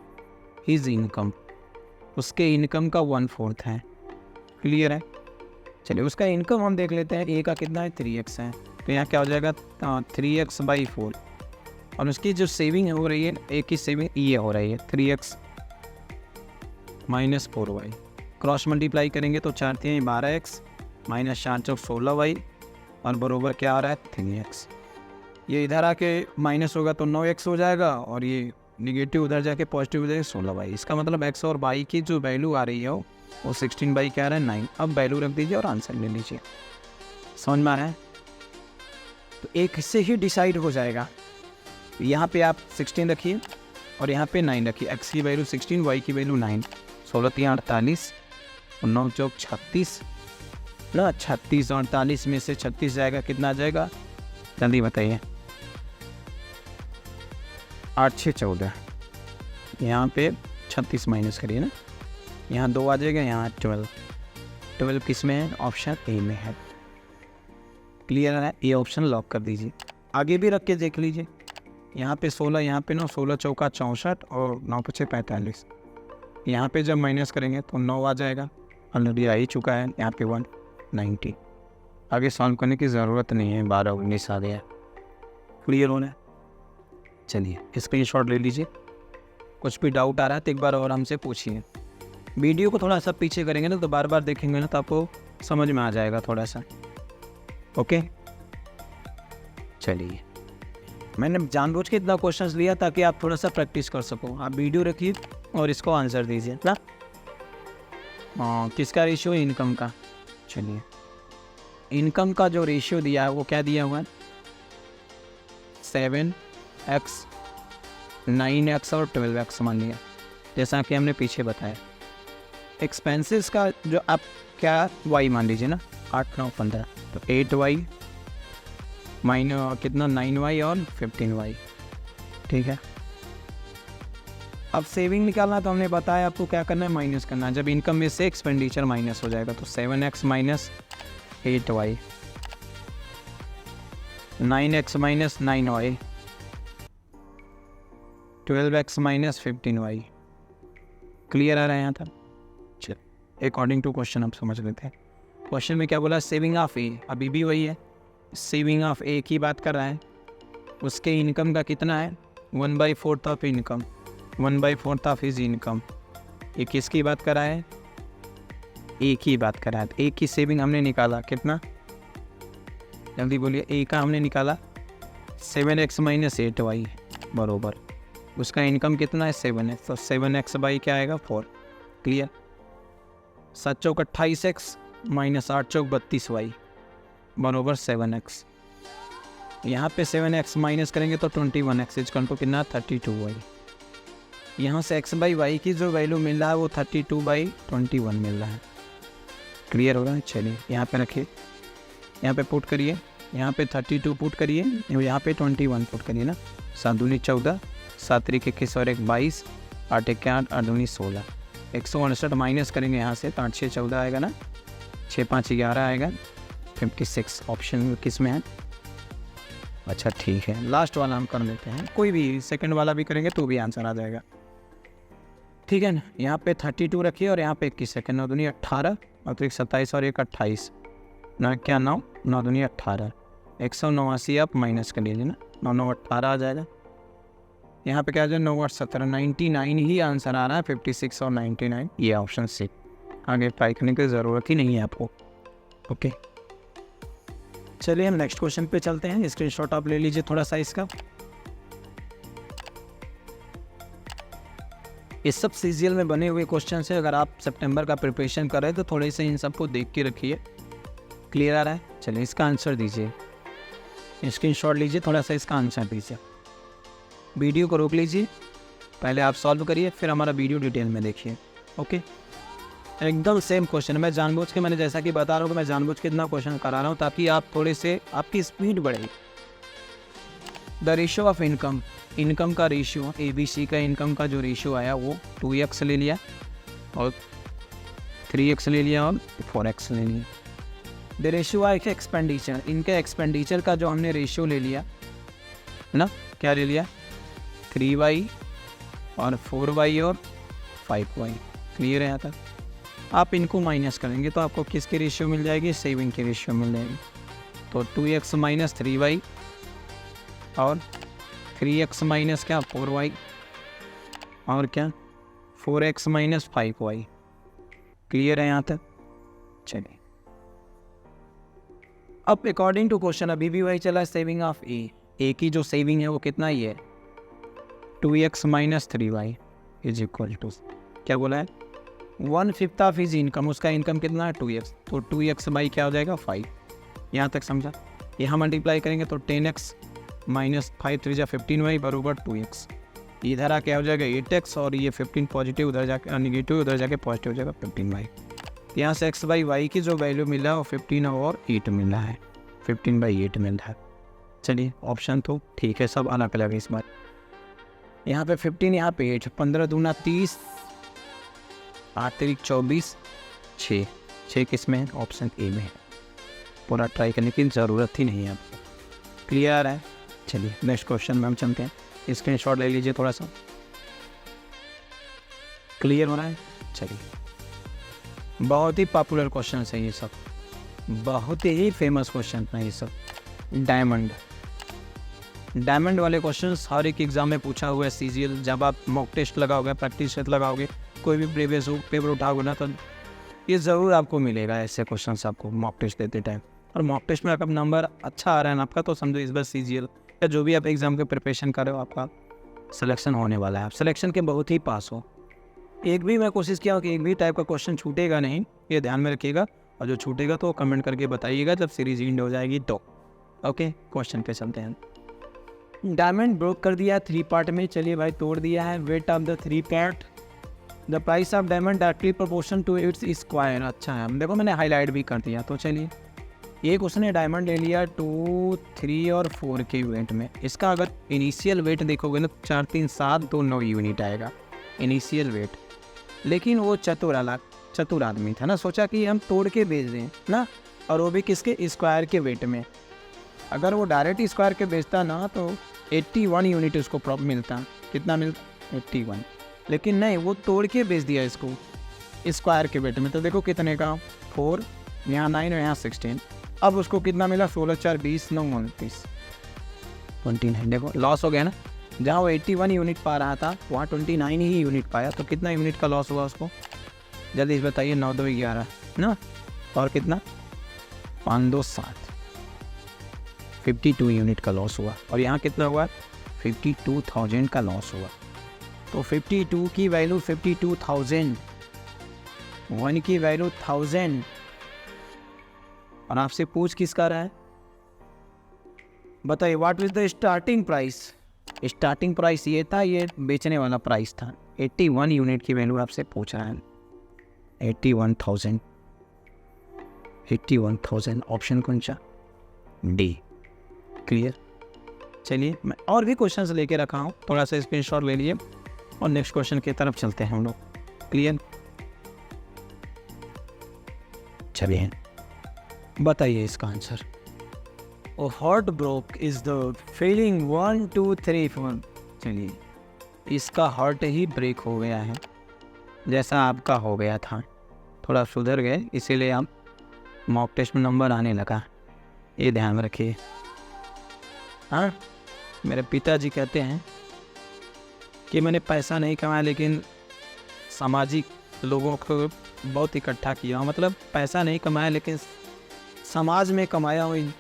हिज इनकम। उसके इनकम का 1/4 है। क्लियर है? चलिए उसका इनकम हम देख लेते हैं। ए का कितना है, 3x है, तो यहाँ क्या हो जाएगा, 3x/4। और उसकी जो सेविंग हो रही है, ए की सेविंग ये हो रही है 3x minus 4y। Cross multiply करेंगे तो 4 3 12x माइनस 4 4 16y, और बरोबर क्या आ रहा है, 3x। ये इधर आके माइनस होगा तो 9x हो जाएगा, और ये निगेटिव उधर जाके पॉजिटिव हो जाएगा 16y। इसका मतलब x और y की जो वैल्यू आ रही है वो 16 क्या आ रहा है, 9। अब वैल्यू रख दीजिए और आंसर ले लीजिए। समझ में आ रहा है? तो एक से ही डिसाइड हो जाएगा। यहाँ पे आप 16 रखिए और यहाँ पे 9 रखिए। x की वैल्यू 16, y की वैल्यू 9। 16 3 48 और 9 चौक 36 ना। 36 और 48 में से 36 जाएगा, कितना आ जाएगा, जल्दी बताइए। 8 6 14। यहाँ पे 36 माइनस करिए ना, यहाँ 2 आ जाएगा, यहाँ 12। 12 किस में है, ऑप्शन ए में है। क्लियर है? ये ऑप्शन लॉक कर दीजिए। आगे भी रख के देख लीजिए। यहाँ पे 16, यहाँ पे 9, 16 चौका 64 और 9 5 45। यहाँ पे जब माइनस करेंगे तो 9 आ जाएगा, ऑलरेडी आ ही चुका है। यहाँ पे 190। आगे सॉल्व करने की ज़रूरत नहीं है, 12 19 आ गया। क्लियर होना है? चलिए स्क्रीनशॉट ले लीजिए। कुछ भी डाउट आ रहा है तो एक बार और हमसे पूछिए। वीडियो को थोड़ा सा पीछे करेंगे ना, तो बार बार देखेंगे ना, तो आपको समझ में आ जाएगा थोड़ा सा। ओके, चलिए मैंने जानबूझ के इतना क्वेश्चंस लिया ताकि आप थोड़ा सा प्रैक्टिस कर सको। आप वीडियो रखिए और इसको आंसर दीजिए ना। किसका रेशियो, इनकम का। चलिए इनकम का जो रेशियो दिया है वो क्या दिया हुआ है, 7x 9x और 12x मान लिया, जैसा कि हमने पीछे बताया। एक्सपेंसेस का जो आप क्या y मान लीजिए ना, 8 9 15, तो 8y कितना 9y और 15y। ठीक है। अब सेविंग निकालना तो हमने बताया आपको क्या करना है, माइनस करना है। जब इनकम में से एक्सपेंडिचर माइनस हो जाएगा तो 7x minus 8y, 9x minus 9y, 12x minus 15y। Clear आ रहा है यहाँ तक? चलिए अकॉर्डिंग टू क्वेश्चन आप समझ लेते हैं। क्वेश्चन में क्या बोला, सेविंग ऑफ ए, अभी भी वही है, सेविंग ऑफ ए की बात कर रहा है। उसके इनकम का कितना है, 1/4 of income, 1/4 of his income. ये किसकी बात कर रहा है, ए की बात कर रहा है। ए की सेविंग हमने निकाला कितना, जल्दी बोलिए। ए का हमने निकाला 7x माइनस 8y बरोबर, उसका इनकम कितना है 7x, तो 7x बाई क्या आएगा 4। क्लियर? 7 चौक 28x माइनस 8 चौक 32y बरोबर 7x। यहाँ पे 7x माइनस करेंगे तो 21x, इजकल टू कितना 32y। यहाँ से x बाई वाई की जो वैल्यू मिल रहा है वो 32/21 मिल रहा है। क्लियर हो रहा है? चलिए यहाँ पे रखिए, यहाँ पे पुट करिए, यहाँ पे 32 पुट करिए, यहाँ पे 21 पुट करिए ना। 7 दूनी 14, 7 3 21 और 1 22, 8 1 8, 8 दूनी 16, 168 माइनस करेंगे यहाँ से तो 8 6 14 आएगा ना, 6 5 11 आएगा, 56 ऑप्शन किस में है? अच्छा ठीक है, लास्ट वाला हम कर लेते हैं, कोई भी सेकंड वाला भी करेंगे तो भी आंसर आ जाएगा, ठीक है ना। यहाँ पे 32 रखिए और यहाँ पे 21 सेकेंड, 9 दूनी 18 और तो 27 और 1 28, 9 क्या 9, 9 दूनी 18, 189 आप माइनस कर लीजिए ना, 9 9 18 आ जाएगा। यहाँ पे क्या आ जाए 9 8 17, 99 ही आंसर आ रहा है, 56 और 99, ये ऑप्शन सी। आगे ट्राई करने की ज़रूरत ही नहीं है आपको। ओके चलिए हम नेक्स्ट क्वेश्चन पे चलते हैं, स्क्रीनशॉट आप ले लीजिए थोड़ा सा इसका। इस सब सीजीएल में बने हुए क्वेश्चन से अगर आप सितंबर का प्रिपरेशन कर रहे हैं तो थोड़े से इन सबको देख के रखिए, क्लियर आ रहा है। चलिए इसका आंसर दीजिए, स्क्रीनशॉट लीजिए, थोड़ा सा इसका आंसर दीजिए। वीडियो को रोक लीजिए, पहले आप सॉल्व करिए फिर हमारा वीडियो डिटेल में देखिए। ओके एकदम सेम क्वेश्चन, मैं जानबूझ के, मैंने जैसा कि बता रहा हूँ कि मैं जानबूझ के इतना क्वेश्चन करा रहा हूँ ताकि आप थोड़े से आपकी स्पीड बढ़े। The ratio of income, income का रेशियो, ABC का इनकम का जो रेशियो आया वो 2x ले लिया और 3x ले लिया और 4x ले लिया। द रेशियो ऑफ एक्सपेंडिचर, इनके एक्सपेंडिचर का जो हमने रेशियो ले लिया ना, क्या ले लिया 3y और 4y और 5y, क्लियर है यहाँ तक। आप इनको माइनस करेंगे तो आपको किसकी रेशियो मिल जाएगी, सेविंग की रेशियो मिल जाएगी। तो 2x माइनस 3y और 3x माइनस क्या 4y और क्या 4x माइनस 5y, क्लियर है यहाँ तक। चलिए अब अकॉर्डिंग टू क्वेश्चन अभी भी वही चला, सेविंग ऑफ ए की जो सेविंग है वो कितना ही है 2x minus 3y is equal to, क्या बोला है 1/5 ऑफ इज इनकम, उसका इनकम कितना है 2x, तो 2x बाई क्या हो जाएगा 5, यहाँ तक समझा। यहाँ मल्टीप्लाई करेंगे तो 10x माइनस 5 3 15y बराबर 2x, इधर आ क्या हो जाएगा 8x और ये 15 पॉजिटिव उधर जाके निगेटिव उधर जाके पॉजिटिव हो जाएगा 15y। यहाँ से x बाई वाई की जो वैल्यू मिल रहा है वो 15 और 8 मिल रहा है, 15/8 मिल रहा है। चलिए ऑप्शन तो ठीक है, सब अलग अलग है इस बार। यहाँ पे 15, यहाँ पे 8, 15 दूना 30, 8 3 24, 6 किस में है, ऑप्शन ए में है। पूरा ट्राई करने की ज़रूरत ही नहीं है आपको, क्लियर है। चलिए नेक्स्ट क्वेश्चन में हम चलते हैं, स्क्रीनशॉट ले लीजिए थोड़ा सा, क्लियर हो रहा है। चलिए बहुत ही पॉपुलर क्वेश्चन है ये सब, बहुत ही फेमस क्वेश्चन है ये सब। डायमंड वाले क्वेश्चन हर एक एग्जाम में पूछा हुआ है सीजीएल। जब आप मॉक टेस्ट लगाओगे, प्रैक्टिस टेस्ट लगाओगे, कोई भी प्रीवियस पेपर उठाओगे ना तो ये ज़रूर आपको मिलेगा ऐसे क्वेश्चन आपको मॉक टेस्ट देते टाइम। और मॉक टेस्ट में अगर नंबर अच्छा आ रहा है ना आपका तो समझो इस बार सीजीएल या जो भी आप एग्ज़ाम के प्रिपरेशन कर रहे हो आपका सिलेक्शन होने वाला है, आप सिलेक्शन के बहुत ही पास हो। एक भी मैं कोशिश किया कि एक भी टाइप का क्वेश्चन छूटेगा नहीं, ये ध्यान में रखिएगा, और जो छूटेगा तो कमेंट करके बताइएगा जब सीरीज एंड हो जाएगी तो। ओके क्वेश्चन पे चलते हैं। डायमंड ब्रोक कर दिया 3 पार्ट में, चलिए भाई तोड़ दिया है। Weight of the 3 part, the price of diamond directly proportion to its square. अच्छा है, देखो मैंने हाईलाइट भी कर दिया। तो चलिए ये क्वेश्चन है, डायमंड ले लिया 2 3 और 4 के वेट में। इसका अगर इनिशियल वेट देखोगे ना 4 3 7 2 9 यूनिट आएगा इनिशियल वेट। लेकिन वो चतुर आदमी था ना, सोचा कि हम तोड़ के बेच दें ना, और वो भी किसके स्क्वायर के वेट में। अगर वो डायरेक्ट स्क्वायर के बेचता ना तो 81 यूनिट उसको प्रॉफिट मिलता। कितना मिलता 81, लेकिन नहीं वो तोड़ के बेच दिया इसको स्क्वायर के वेट में। तो देखो कितने का 4, यहाँ 9 और यहाँ 16। अब उसको कितना मिला 16 4 20 9 29 29। देखो लॉस हो गया ना, जहाँ वो 81 यूनिट पा रहा था वहाँ 29 ही यूनिट पाया। तो कितना यूनिट का लॉस हुआ उसको, जल्दी से बताइए। 9 2 11 ना, और कितना 5 2 7, 52 यूनिट का लॉस हुआ। और यहाँ कितना हुआ 52,000 का लॉस हुआ। तो 52 की वैल्यू 52,000, 1 की वैल्यू 1000। और आपसे पूछ किसका रहा है बताइए, what is the starting price. Starting price ये था, ये बेचने वाला प्राइस था। 81 यूनिट की वैल्यू आपसे पूछ रहा है, 81,000 ऑप्शन कौन सा डी, क्लियर। चलिए मैं और भी क्वेश्चंस लेके रखा हूँ, थोड़ा सा स्क्रीनशॉट ले लिए। और नेक्स्ट क्वेश्चन की तरफ चलते हैं हम लोग। क्लियर? चलिए बताइए इसका answer. Heart broke is the feeling 1 2 3 4। चलिए, इसका हार्ट ही ब्रेक हो गया है, जैसा आपका हो गया था। थोड़ा सुधर गए, इसीलिए आप मॉक टेस्ट में नंबर आने लगा, ये ध्यान में रखिए। हाँ, मेरे पिताजी कहते हैं कि मैंने पैसा नहीं कमाया, लेकिन सामाजिक लोगों को बहुत इकट्ठा किया। मतलब पैसा नहीं कमाया लेकिन समाज में कमाया हूँ।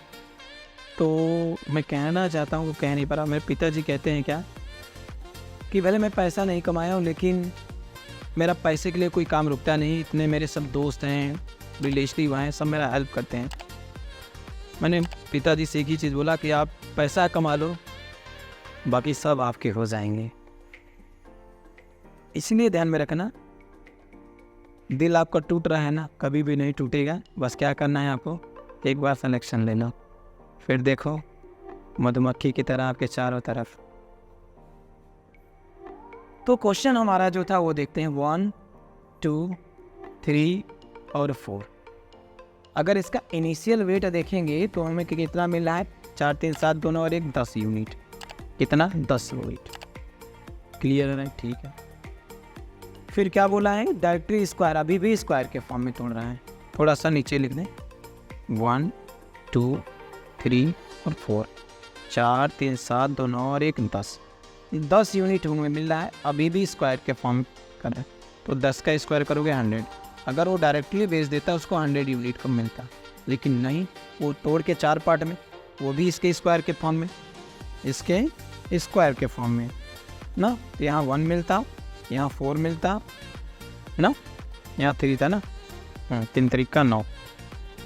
तो मैं कहना चाहता हूँ, कह नहीं पा रहा। मेरे पिताजी कहते हैं क्या कि भले मैं पैसा नहीं कमाया हूँ, लेकिन मेरा पैसे के लिए कोई काम रुकता नहीं। इतने मेरे सब दोस्त हैं, रिलेटिव हैं, सब मेरा हेल्प करते हैं। मैंने पिताजी से एक ही चीज़ बोला कि आप पैसा कमा लो, बाकी सब आपके हो जाएंगे। इसलिए ध्यान में रखना, दिल आपका टूट रहा है ना, कभी भी नहीं टूटेगा। बस क्या करना है आपको, एक बार सिलेक्शन ले लो, फिर देखो मधुमक्खी की तरह आपके चारों तरफ। तो क्वेश्चन हमारा जो था वो देखते हैं 1 2 3 और 4। अगर इसका इनिशियल वेट देखेंगे तो हमें कितना मिल रहा है, 4 3 7 दोनों और 1 10 यूनिट। कितना? 10 यूनिट। क्लियर है? ठीक है। फिर क्या बोला है, डायरेक्टली स्क्वायर, अभी भी स्क्वायर के फॉर्म में तोड़ रहा है। थोड़ा सा नीचे लिख दें, 1 2 3 और 4, 4 3 7 दोनों और 1 10 यूनिट हमें मिल रहा है, अभी भी स्क्वायर के फॉर्म कर रहा है। तो 10 का स्क्वायर करोगे 100। अगर वो डायरेक्टली बेच देता उसको 100 यूनिट का मिलता, लेकिन नहीं, वो तोड़ के 4 पार्ट में, वो भी इसके स्क्वायर के फॉर्म में, इसके स्क्वायर के फॉर्म में ना। तो यहाँ 1 मिलता, यहाँ 4 मिलता ना, यहाँ 3 था ना, 3 3 9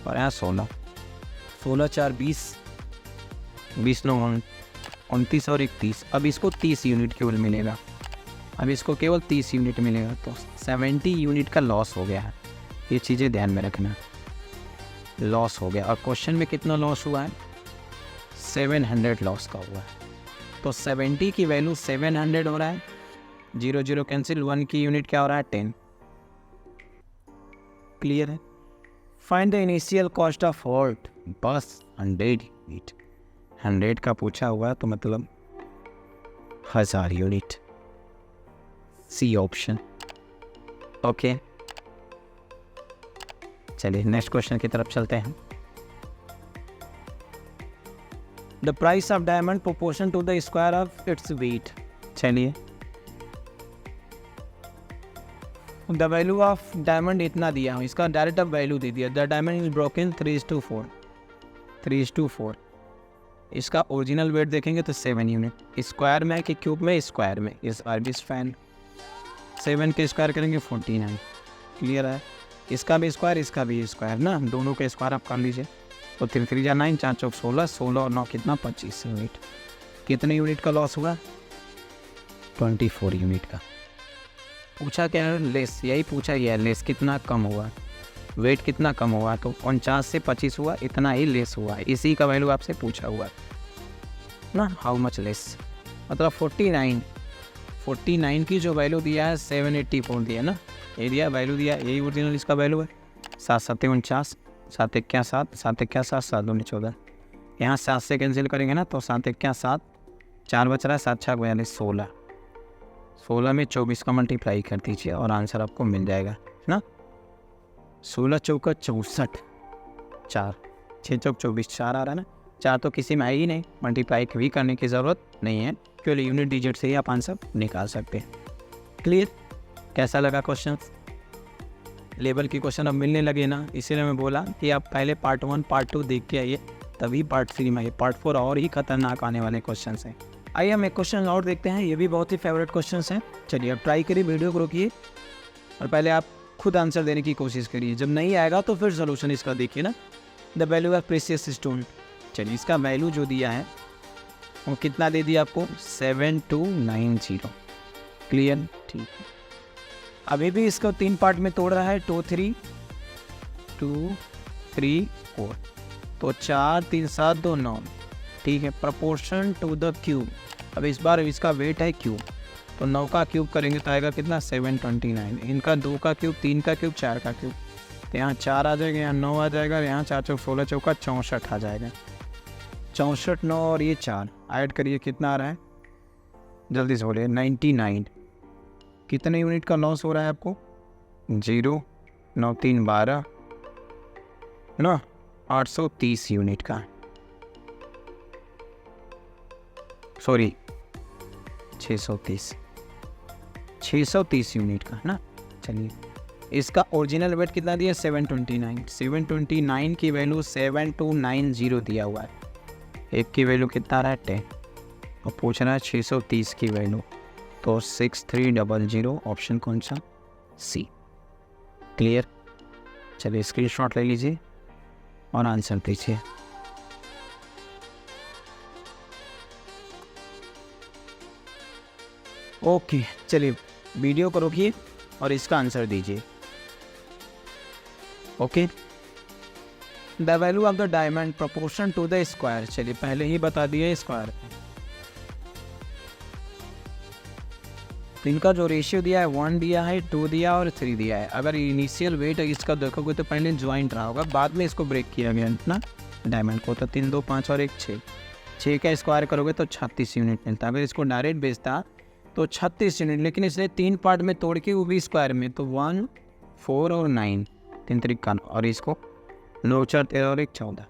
और यहाँ 16, 16 4 20, 20 9 29 और 31। अब इसको 30 यूनिट केवल मिलेगा, अब इसको केवल 30 यूनिट मिलेगा। तो 70 यूनिट का लॉस हो गया है। ये चीज़ें ध्यान में रखना, लॉस हो गया। और क्वेश्चन में कितना लॉस हुआ है, 700 लॉस का हुआ है। तो 70 की वैल्यू 700 हो रहा है, 0 0 कैंसिल, 1 की यूनिट क्या हो रहा है, 10। क्लियर है? Find the initial cost of halt, बस 100 यूनिट। 100 का पूछा हुआ है तो मतलब 1000 यूनिट, सी ऑप्शन। ओके, चलिए नेक्स्ट क्वेश्चन की तरफ चलते हैं। The price of diamond proportion to the square of its weight. चलिए, द वैल्यू ऑफ डायमंड इतना दिया हूँ, इसका डायरेक्ट अब वैल्यू दे दिया। The diamond is broken 3:4, 3:4। इसका ओरिजिनल वेट देखेंगे तो 7 यूनिट। स्क्वायर में है कि क्यूब में? स्क्वायर में। इस आरबिस फैन 7 के स्क्वायर करेंगे 49। क्लियर है? इसका भी स्क्वायर, इसका भी स्क्वायर ना, दोनों के स्क्वायर आप कर लीजिए। तो 3 3 जा 9, 4 4 16, 16 और 9 कितना, 25 यूनिट। कितने यूनिट का लॉस हुआ? 24 यूनिट का। पूछा क्या है, लेस, यही पूछा गया, लेस कितना कम हुआ, वेट कितना कम हुआ। तो 49 से 25 हुआ, इतना ही लेस हुआ है। इसी का वैल्यू आपसे पूछा हुआ ना, हाउ मच लेस, मतलब 49 की जो वैल्यू दिया है 784 दिया ना, ये दिया वैल्यू दिया, यही ओरिजिनल इसका वैल्यू है। 7 7 49, 7 1 7, 7 1 7, 7 2 14। यहाँ 7 से कैंसिल करेंगे ना तो 7 1 7, 4 बच रहा है, 7 6 42, 16, 16 में 24 का मल्टीप्लाई कर दीजिए और आंसर आपको मिल जाएगा ना। 16 चौका 64, 4 6 चौक 24, 4 आ रहा है ना। 4 तो किसी में है ही नहीं, मल्टीप्लाई भी करने की ज़रूरत नहीं है, केवल यूनिट डिजिट से ही आप आंसर निकाल सकते हैं। क्लियर? कैसा लगा क्वेश्चन? लेवल की क्वेश्चन अब मिलने लगे ना, इसीलिए मैं बोला कि आप पहले पार्ट 1 पार्ट 2 देख के आइए, तभी पार्ट 3 में आइए। पार्ट 4 और ही खतरनाक आने वाले क्वेश्चन हैं। आइए हम एक क्वेश्चन और देखते हैं, ये भी बहुत ही फेवरेट क्वेश्चन हैं। चलिए अब ट्राई करिए, वीडियो को रोकिए और पहले आप खुद आंसर देने की कोशिश करिए। जब नहीं आएगा तो फिर सोल्यूशन इसका देखिए ना। The value of precious stone. चलिए, इसका वैल्यू जो दिया है वो कितना दे दिया आपको, 7290। क्लियर? ठीक है। अभी भी इसको 3 पार्ट में तोड़ रहा है, 2 3 4। तो 4 3 7 2 9। ठीक है, प्रपोर्शन टू द क्यूब। अब इस बार इसका वेट है क्यूब, तो 9 का क्यूब करेंगे तो आएगा कितना 729। इनका 2 का क्यूब, 3 का क्यूब, 4 का क्यूब, तो यहाँ 4 आ जाएगा, यहाँ 9 आ जाएगा, यहाँ 4 चौक 16 चौका 64 आ जाएगा। 64, 9 और ये 4 ऐड करिए, कितना आ रहा है जल्दी से बोलिए 99। कितने यूनिट का लॉस हो रहा है आपको? 0, 9 3 12 है ना, 830 यूनिट का, सॉरी 630 यूनिट का है ना। चलिए, इसका ओरिजिनल वेट कितना दिया? 729। 729 की वैल्यू 7290 दिया हुआ है। एक की वैल्यू कितना आ रहा है 10, और पूछ रहा है 630 की वैल्यू, तो 6300 ऑप्शन कौन सा? सी। क्लियर? चलिए स्क्रीनशॉट ले लीजिए और आंसर दीजिए। ओके, चलिए वीडियो को रोकिए और इसका आंसर दीजिए। Okay, the value of the diamond proportion to the square, चलिए पहले ही बता दिए स्क्वायर। तो इनका जो रेशियो दिया है 1 दिया है, 2 दिया और 3 दिया है। अगर इनिशियल वेट इसका देखोगे तो पहले ज्वाइंट रहा होगा, बाद में इसको ब्रेक किया गया ना डायमंड को, तो 3 2 5 और 1 6। 6 का स्क्वायर करोगे तो 36 यूनिट मिलता है। अगर इसको डायरेक्ट बेचता तो 36 यूनिट, लेकिन इसने 3 पार्ट में तोड़ के वो भी स्क्वायर में, तो 1 4 और 9 3 तरीका, और इसको 9 4 13 और 1 14।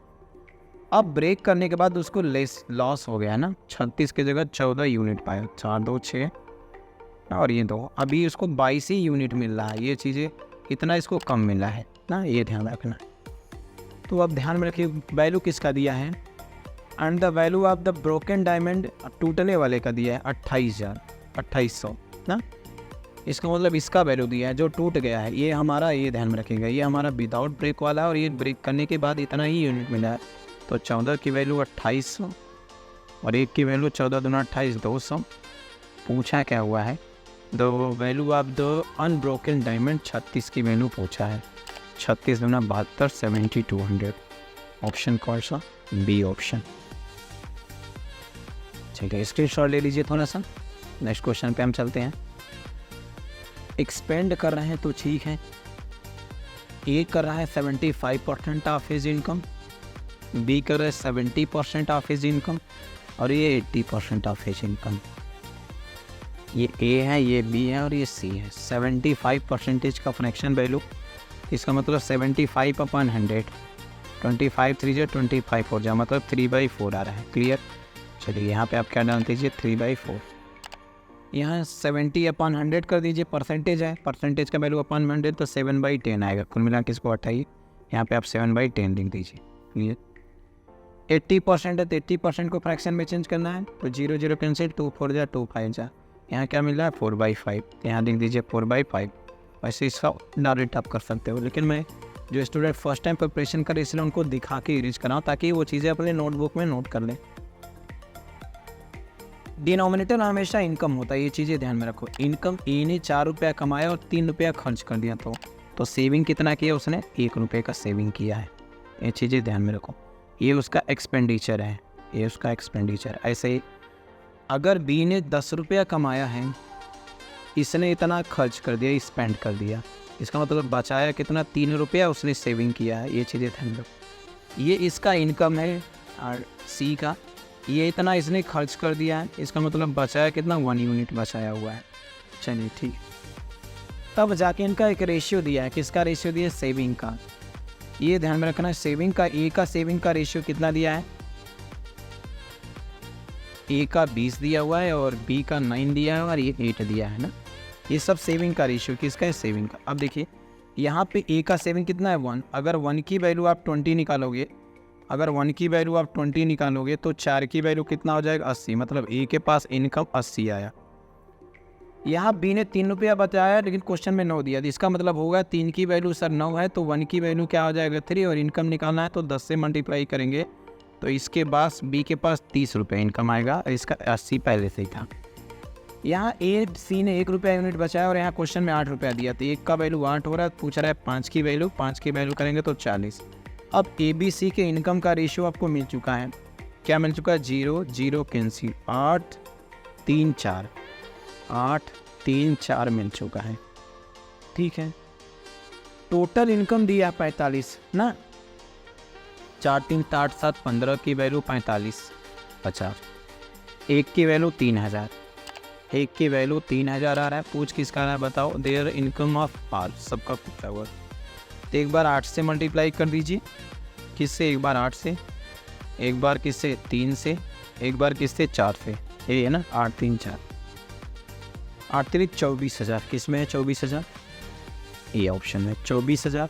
अब ब्रेक करने के बाद उसको लॉस हो गया ना, 36 की जगह 14 यूनिट पाया, 4 2 6 और ये 2, अभी उसको 22 ही यूनिट मिल रहा है। ये चीज़ें इतना इसको कम मिला है ना, ये ध्यान रखना। तो अब ध्यान में रखिए वैल्यू किसका दिया है, and the value of the broken diamond टूटने वाले का दिया है 2800 ना। इसका मतलब इसका वैल्यू दिया है जो टूट गया है, ये हमारा, ये ध्यान में रखेगा, ये हमारा विदाउट ब्रेक वाला है और ये ब्रेक करने के बाद इतना ही यूनिट मिला है। तो 14 की वैल्यू 2800 और 1 की वैल्यू 14 दूना 28 200। पूछा क्या हुआ है, the value of the unbroken diamond 36 की वैल्यू पूछा है। 36 दूना 72 7200, ऑप्शन कौन सा? B option. चलिए स्क्रीनशॉट ले लीजिए थोड़ा सा। नेक्स्ट क्वेश्चन पे हम चलते हैं। एक्सपेंड कर रहे हैं तो ठीक है, ए कर रहा है 75% ऑफ हिज इनकम, बी कर रहा है 70% ऑफ हिज इनकम और ये 80% ऑफ हिज इनकम। ये ए है, ये बी है और ये सी है। 75% का फ्रैक्शन वैल्यू, इसका मतलब 75/100, 25 3 जा 25 हो जा, मतलब 3/4 आ रहा है। क्लियर? चलिए यहाँ पे आप क्या डाल दीजिए 3/4। यहाँ 70/100 कर दीजिए, परसेंटेज है, परसेंटेज का वैल्यू अपन 100 तो 7/10 आएगा। कुल मिला के इसको हटाइए, यहाँ पे आप 7/10 लिख दीजिए। क्लियर? 80% है तो 80% को फ्रैक्शन में चेंज करना है, तो 0 0 कैंसिल, 2 4 जा 2 5 जा, यहाँ क्या मिल रहा है 4/5, तो यहाँ लिख दीजिए 4/5। वैसे इसका डायरेक्ट आप कर सकते हो, लेकिन मैं जो स्टूडेंट फर्स्ट टाइम प्रिपरेशन करे इसलिए उनको दिखा के इरेज कराऊँ ताकि वो चीज़ें अपने नोटबुक में नोट कर लें। डिनोमिनेटर हमेशा इनकम होता है, ये चीज़ें ध्यान में रखो। इनकम, ए ने 4 रुपया कमाया और 3 रुपया खर्च कर दिया, तो सेविंग कितना किया उसने? 1 रुपये का सेविंग किया है। ये चीज़ें ध्यान में रखो, ये उसका एक्सपेंडिचर है, ये उसका एक्सपेंडिचर। ऐसे ही अगर बी ने 10 रुपया कमाया है, इसने इतना खर्च कर दिया, स्पेंड कर दिया, इसका मतलब बचाया कितना? 3 रुपया उसने सेविंग किया है। ये चीज़ें ध्यान रखो, ये इसका इनकम है और सी का, ये इतना इसने खर्च कर दिया है, इसका मतलब बचाया कितना? 1 यूनिट बचाया हुआ है। चलिए ठीक, तब जाके इनका एक रेशियो दिया है, किसका रेशियो दिया है? सेविंग का। ये ध्यान में रखना है, सेविंग का, ए का सेविंग का रेशियो कितना दिया है? ए का 20 दिया हुआ है और बी का 9 दिया है और ये 8 दिया है ना। ये सब सेविंग का रेशियो किसका है? सेविंग का। अब देखिए यहाँ पे ए का सेविंग कितना है? 1। अगर 1 की वैल्यू आप 20 निकालोगे, अगर 1 की वैल्यू आप 20 निकालोगे तो 4 की वैल्यू कितना हो जाएगा? 80। मतलब ए के पास इनकम 80 आया। यहाँ बी ने 3 रुपया बचाया लेकिन क्वेश्चन में 9 दिया, तो इसका मतलब होगा 3 की वैल्यू सर 9 है तो 1 की वैल्यू क्या हो जाएगा? 3, और इनकम निकालना है तो 10 से मल्टीप्लाई करेंगे, तो इसके पास बी के पास 30 रुपये इनकम आएगा, इसका 80 पहले से ही था। यहाँ ए सी ने 1 रुपया यूनिट बचाया और यहाँ क्वेश्चन में 8 रुपया दिया, तो 1 का वैल्यू 8 हो रहा है, पूछ रहा है 5 की वैल्यू, 5 की वैल्यू करेंगे तो 40। अब ए बी सी के इनकम का रेशियो आपको मिल चुका है, क्या मिल चुका है? 0 0 कैंसिल, 8 3 4, 834 मिल चुका है। ठीक है, टोटल इनकम दिया 45 ना, 4 3 8 7 15 की वैल्यू 45 50, एक की वैल्यू 3000, एक की वैल्यू 3000 आ रहा है। पूछ किसका आ रहा है बताओ, देयर इनकम ऑफ आर, सबका पूछा हुआ। तो एक बार 8 से मल्टीप्लाई कर दीजिए, किससे, एक बार 8 से, एक बार किससे 3 से, एक बार किससे 4 से, ये है ना 8 3 4, 8 3 24,000, किस में है 24,000, ये ऑप्शन में 24,000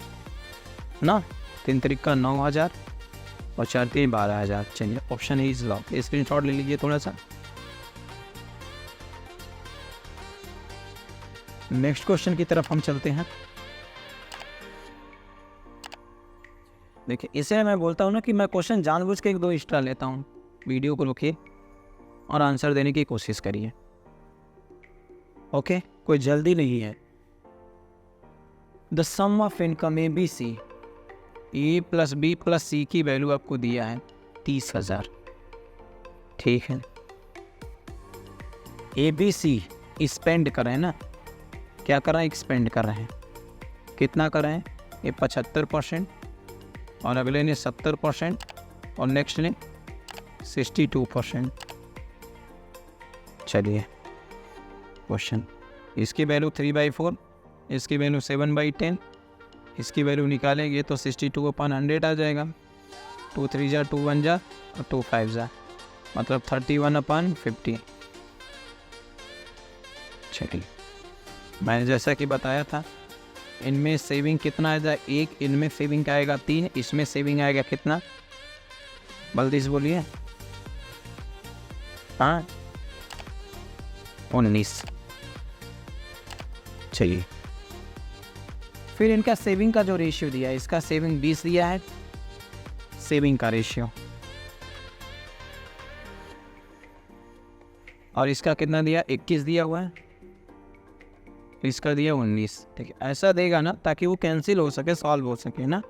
ना, 3 3 का 9,000 और 4 3 12,000। चलिए option he is lock, screen shot ले लीजिए थोड़ा सा। नेक्स्ट क्वेश्चन की तरफ हम चलते हैं। देखिए, इसे मैं बोलता हूँ ना कि मैं क्वेश्चन जानबूझ के 1-2 एक्स्ट्रा लेता हूँ। वीडियो को रोकिए और आंसर देने की कोशिश करिए। ओके, कोई जल्दी नहीं है। The sum of income A B C, A plus B plus C की वैल्यू आपको दिया है 30,000। ठीक है, ए बी सी स्पेंड कर रहे हैं ना, क्या कर रहे हैं, एक्सपेंड कर रहे हैं। कितना कर रहे हैं, ये 75% और अगले ने 70% और नेक्स्ट ने 62%। चलिए क्वेश्चन, इसकी वैल्यू 3/4, इसकी वैल्यू 7/10, इसकी वैल्यू निकालेंगे तो 62/100 आ जाएगा। 2 3 जा 2 1 जा और 2 5 जा, मतलब 31/50। चलिए, मैंने जैसा कि बताया था, इनमें सेविंग कितना आएगा, एक, इनमें सेविंग आएगा 3, इसमें सेविंग आएगा कितना, जल्दी से बोलिए। हाँ, 19। चलिए, फिर इनका सेविंग का जो रेशियो दिया है, इसका सेविंग 20 दिया है, सेविंग का रेशियो, और इसका कितना दिया, 21 दिया हुआ है, इसका दिया 19। ठीक है, ऐसा देगा ना ताकि वो कैंसिल हो सके, सॉल्व हो सके ना।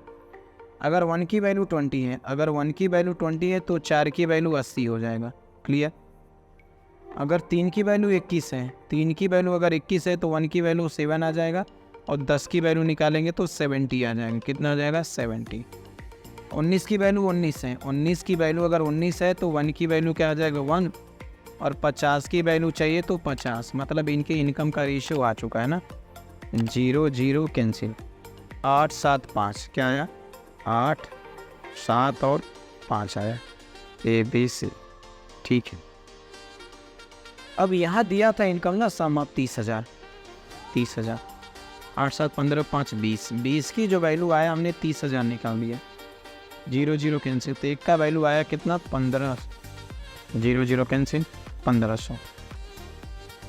अगर 1 की वैल्यू 20 है, अगर 1 की वैल्यू 20 है तो 4 की वैल्यू 80 हो जाएगा। क्लियर। अगर 3 की वैल्यू 21 है, 3 की वैल्यू अगर 21 है तो 1 की वैल्यू 7 आ जाएगा, और 10 की वैल्यू निकालेंगे तो 70 आ जाएगा। कितना आ जाएगा, 70। 19 की वैल्यू 19 है, 19 की वैल्यू अगर 19 है तो 1 की वैल्यू क्या आ जाएगा, 1, और 50 की वैल्यू चाहिए तो 50, मतलब इनके इनकम का रेशियो आ चुका है ना। 0 0 कैंसिल, 8 7 5 क्या आया, 8 7 और 5 आया, ए बी सी। ठीक है, अब यहाँ दिया था इनकम ना, सम ऑफ 30,000, 30,000, 8 7 15 5 20, 20 की जो वैल्यू आया हमने 30,000 निकाल दिया। 0 0 कैंसिल, तो एक का वैल्यू आया कितना, 15, 0 0 कैंसिल, 1500।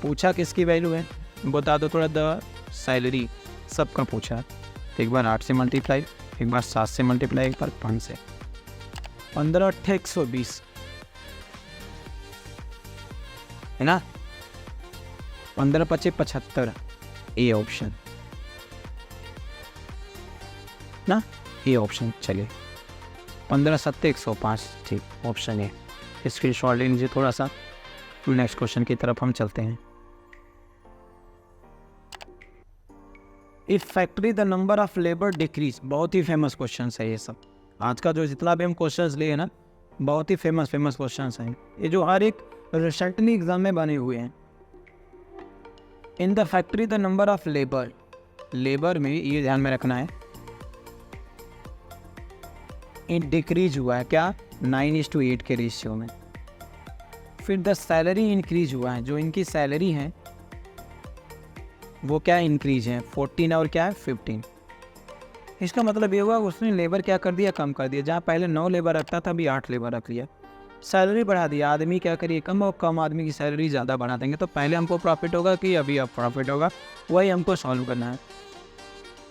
पूछा किसकी वैल्यू है बता दो थोड़ा, द सैलरी, सबका पूछा। एक बार 8 से मल्टीप्लाई, एक बार 7 से मल्टीप्लाई, एक बार 5 से। 15 8 120 है ना, 15 5 75, ए ऑप्शन ना, ए ऑप्शन। चलिए 15 7 105, ठीक, ऑप्शन ए। स्क्रीन शॉट ले लीजिए थोड़ा सा। नेक्स्ट क्वेश्चन की तरफ हम चलते हैं। If factory the number of labour decrease, बहुत ही फेमस क्वेश्चन है ये सब। आज का जो जितना भी हम क्वेश्चन लिए ना, बहुत ही फेमस क्वेश्चन हैं ये, जो हर एक रिसेंटली एग्जाम में बने हुए हैं। In the factory the number of labour, labour में ये ध्यान में रखना है, इन डिक्रीज हुआ है क्या, 9:8 के रेशियो में। फिर द सैलरी इंक्रीज हुआ है, जो इनकी सैलरी है वो क्या इंक्रीज है, 14 और क्या है 15। इसका मतलब ये हुआ उसने लेबर क्या कर दिया, कम कर दिया। जहाँ पहले 9 लेबर रखता था अभी 8 लेबर रख लिया, सैलरी बढ़ा दिया। आदमी क्या करिए, कम और कम आदमी की सैलरी ज़्यादा बढ़ा देंगे तो पहले हमको प्रॉफिट होगा कि अभी अब प्रॉफिट होगा, वही हमको सॉल्व करना है।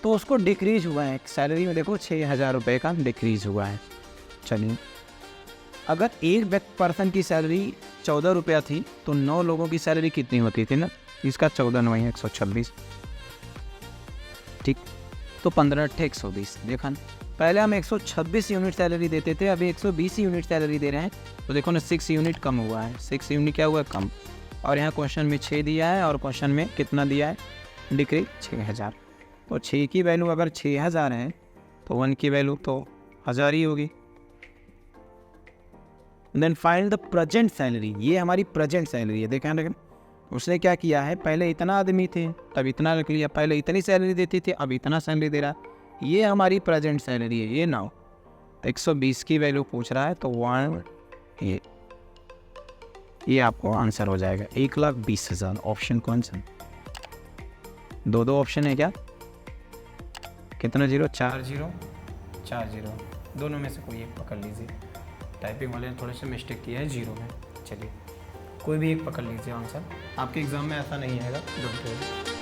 तो उसको डिक्रीज हुआ है सैलरी में, देखो 6,000 रुपये का डिक्रीज हुआ है। चलिए, अगर एक पर्सन की सैलरी 14 रुपया थी तो 9 लोगों की सैलरी कितनी होती थी ना, इसका 14 9 126, ठीक। तो 15 8 120, देखा ना, पहले हम 126 यूनिट सैलरी देते थे, अभी 120 यूनिट सैलरी दे रहे हैं। तो देखो ना 6 यूनिट कम हुआ है, 6 यूनिट क्या हुआ, कम। और यहाँ क्वेश्चन में 6 दिया है और क्वेश्चन में कितना दिया है डिक्री 6000। तो 6 की वैल्यू अगर 6000 है तो 1 की वैल्यू तो 1000 ही होगी। Then find the present salary, ये हमारी प्रेजेंट सैलरी है। देखें लेकिन उसने क्या किया है, पहले इतना आदमी थे तब इतना रख लिया, पहले इतनी सैलरी देती थी अब इतना सैलरी दे रहा है, ये हमारी प्रेजेंट सैलरी है। ये नाउ 120 की वैल्यू पूछ रहा है तो 1 ये आपको आंसर हो जाएगा 1,20,000। ऑप्शन कौन सा? दो ऑप्शन है क्या? कितना जीरो? 4 जीरो 4 जीरो, दोनों में से कोई एक पकड़ लीजिए। टाइपिंग वाले ने थोड़े से मिस्टेक किया है जीरो में। चलिए कोई भी एक पकड़ लीजिए आंसर, आपके एग्ज़ाम में ऐसा नहीं आएगा, डोंट वरी।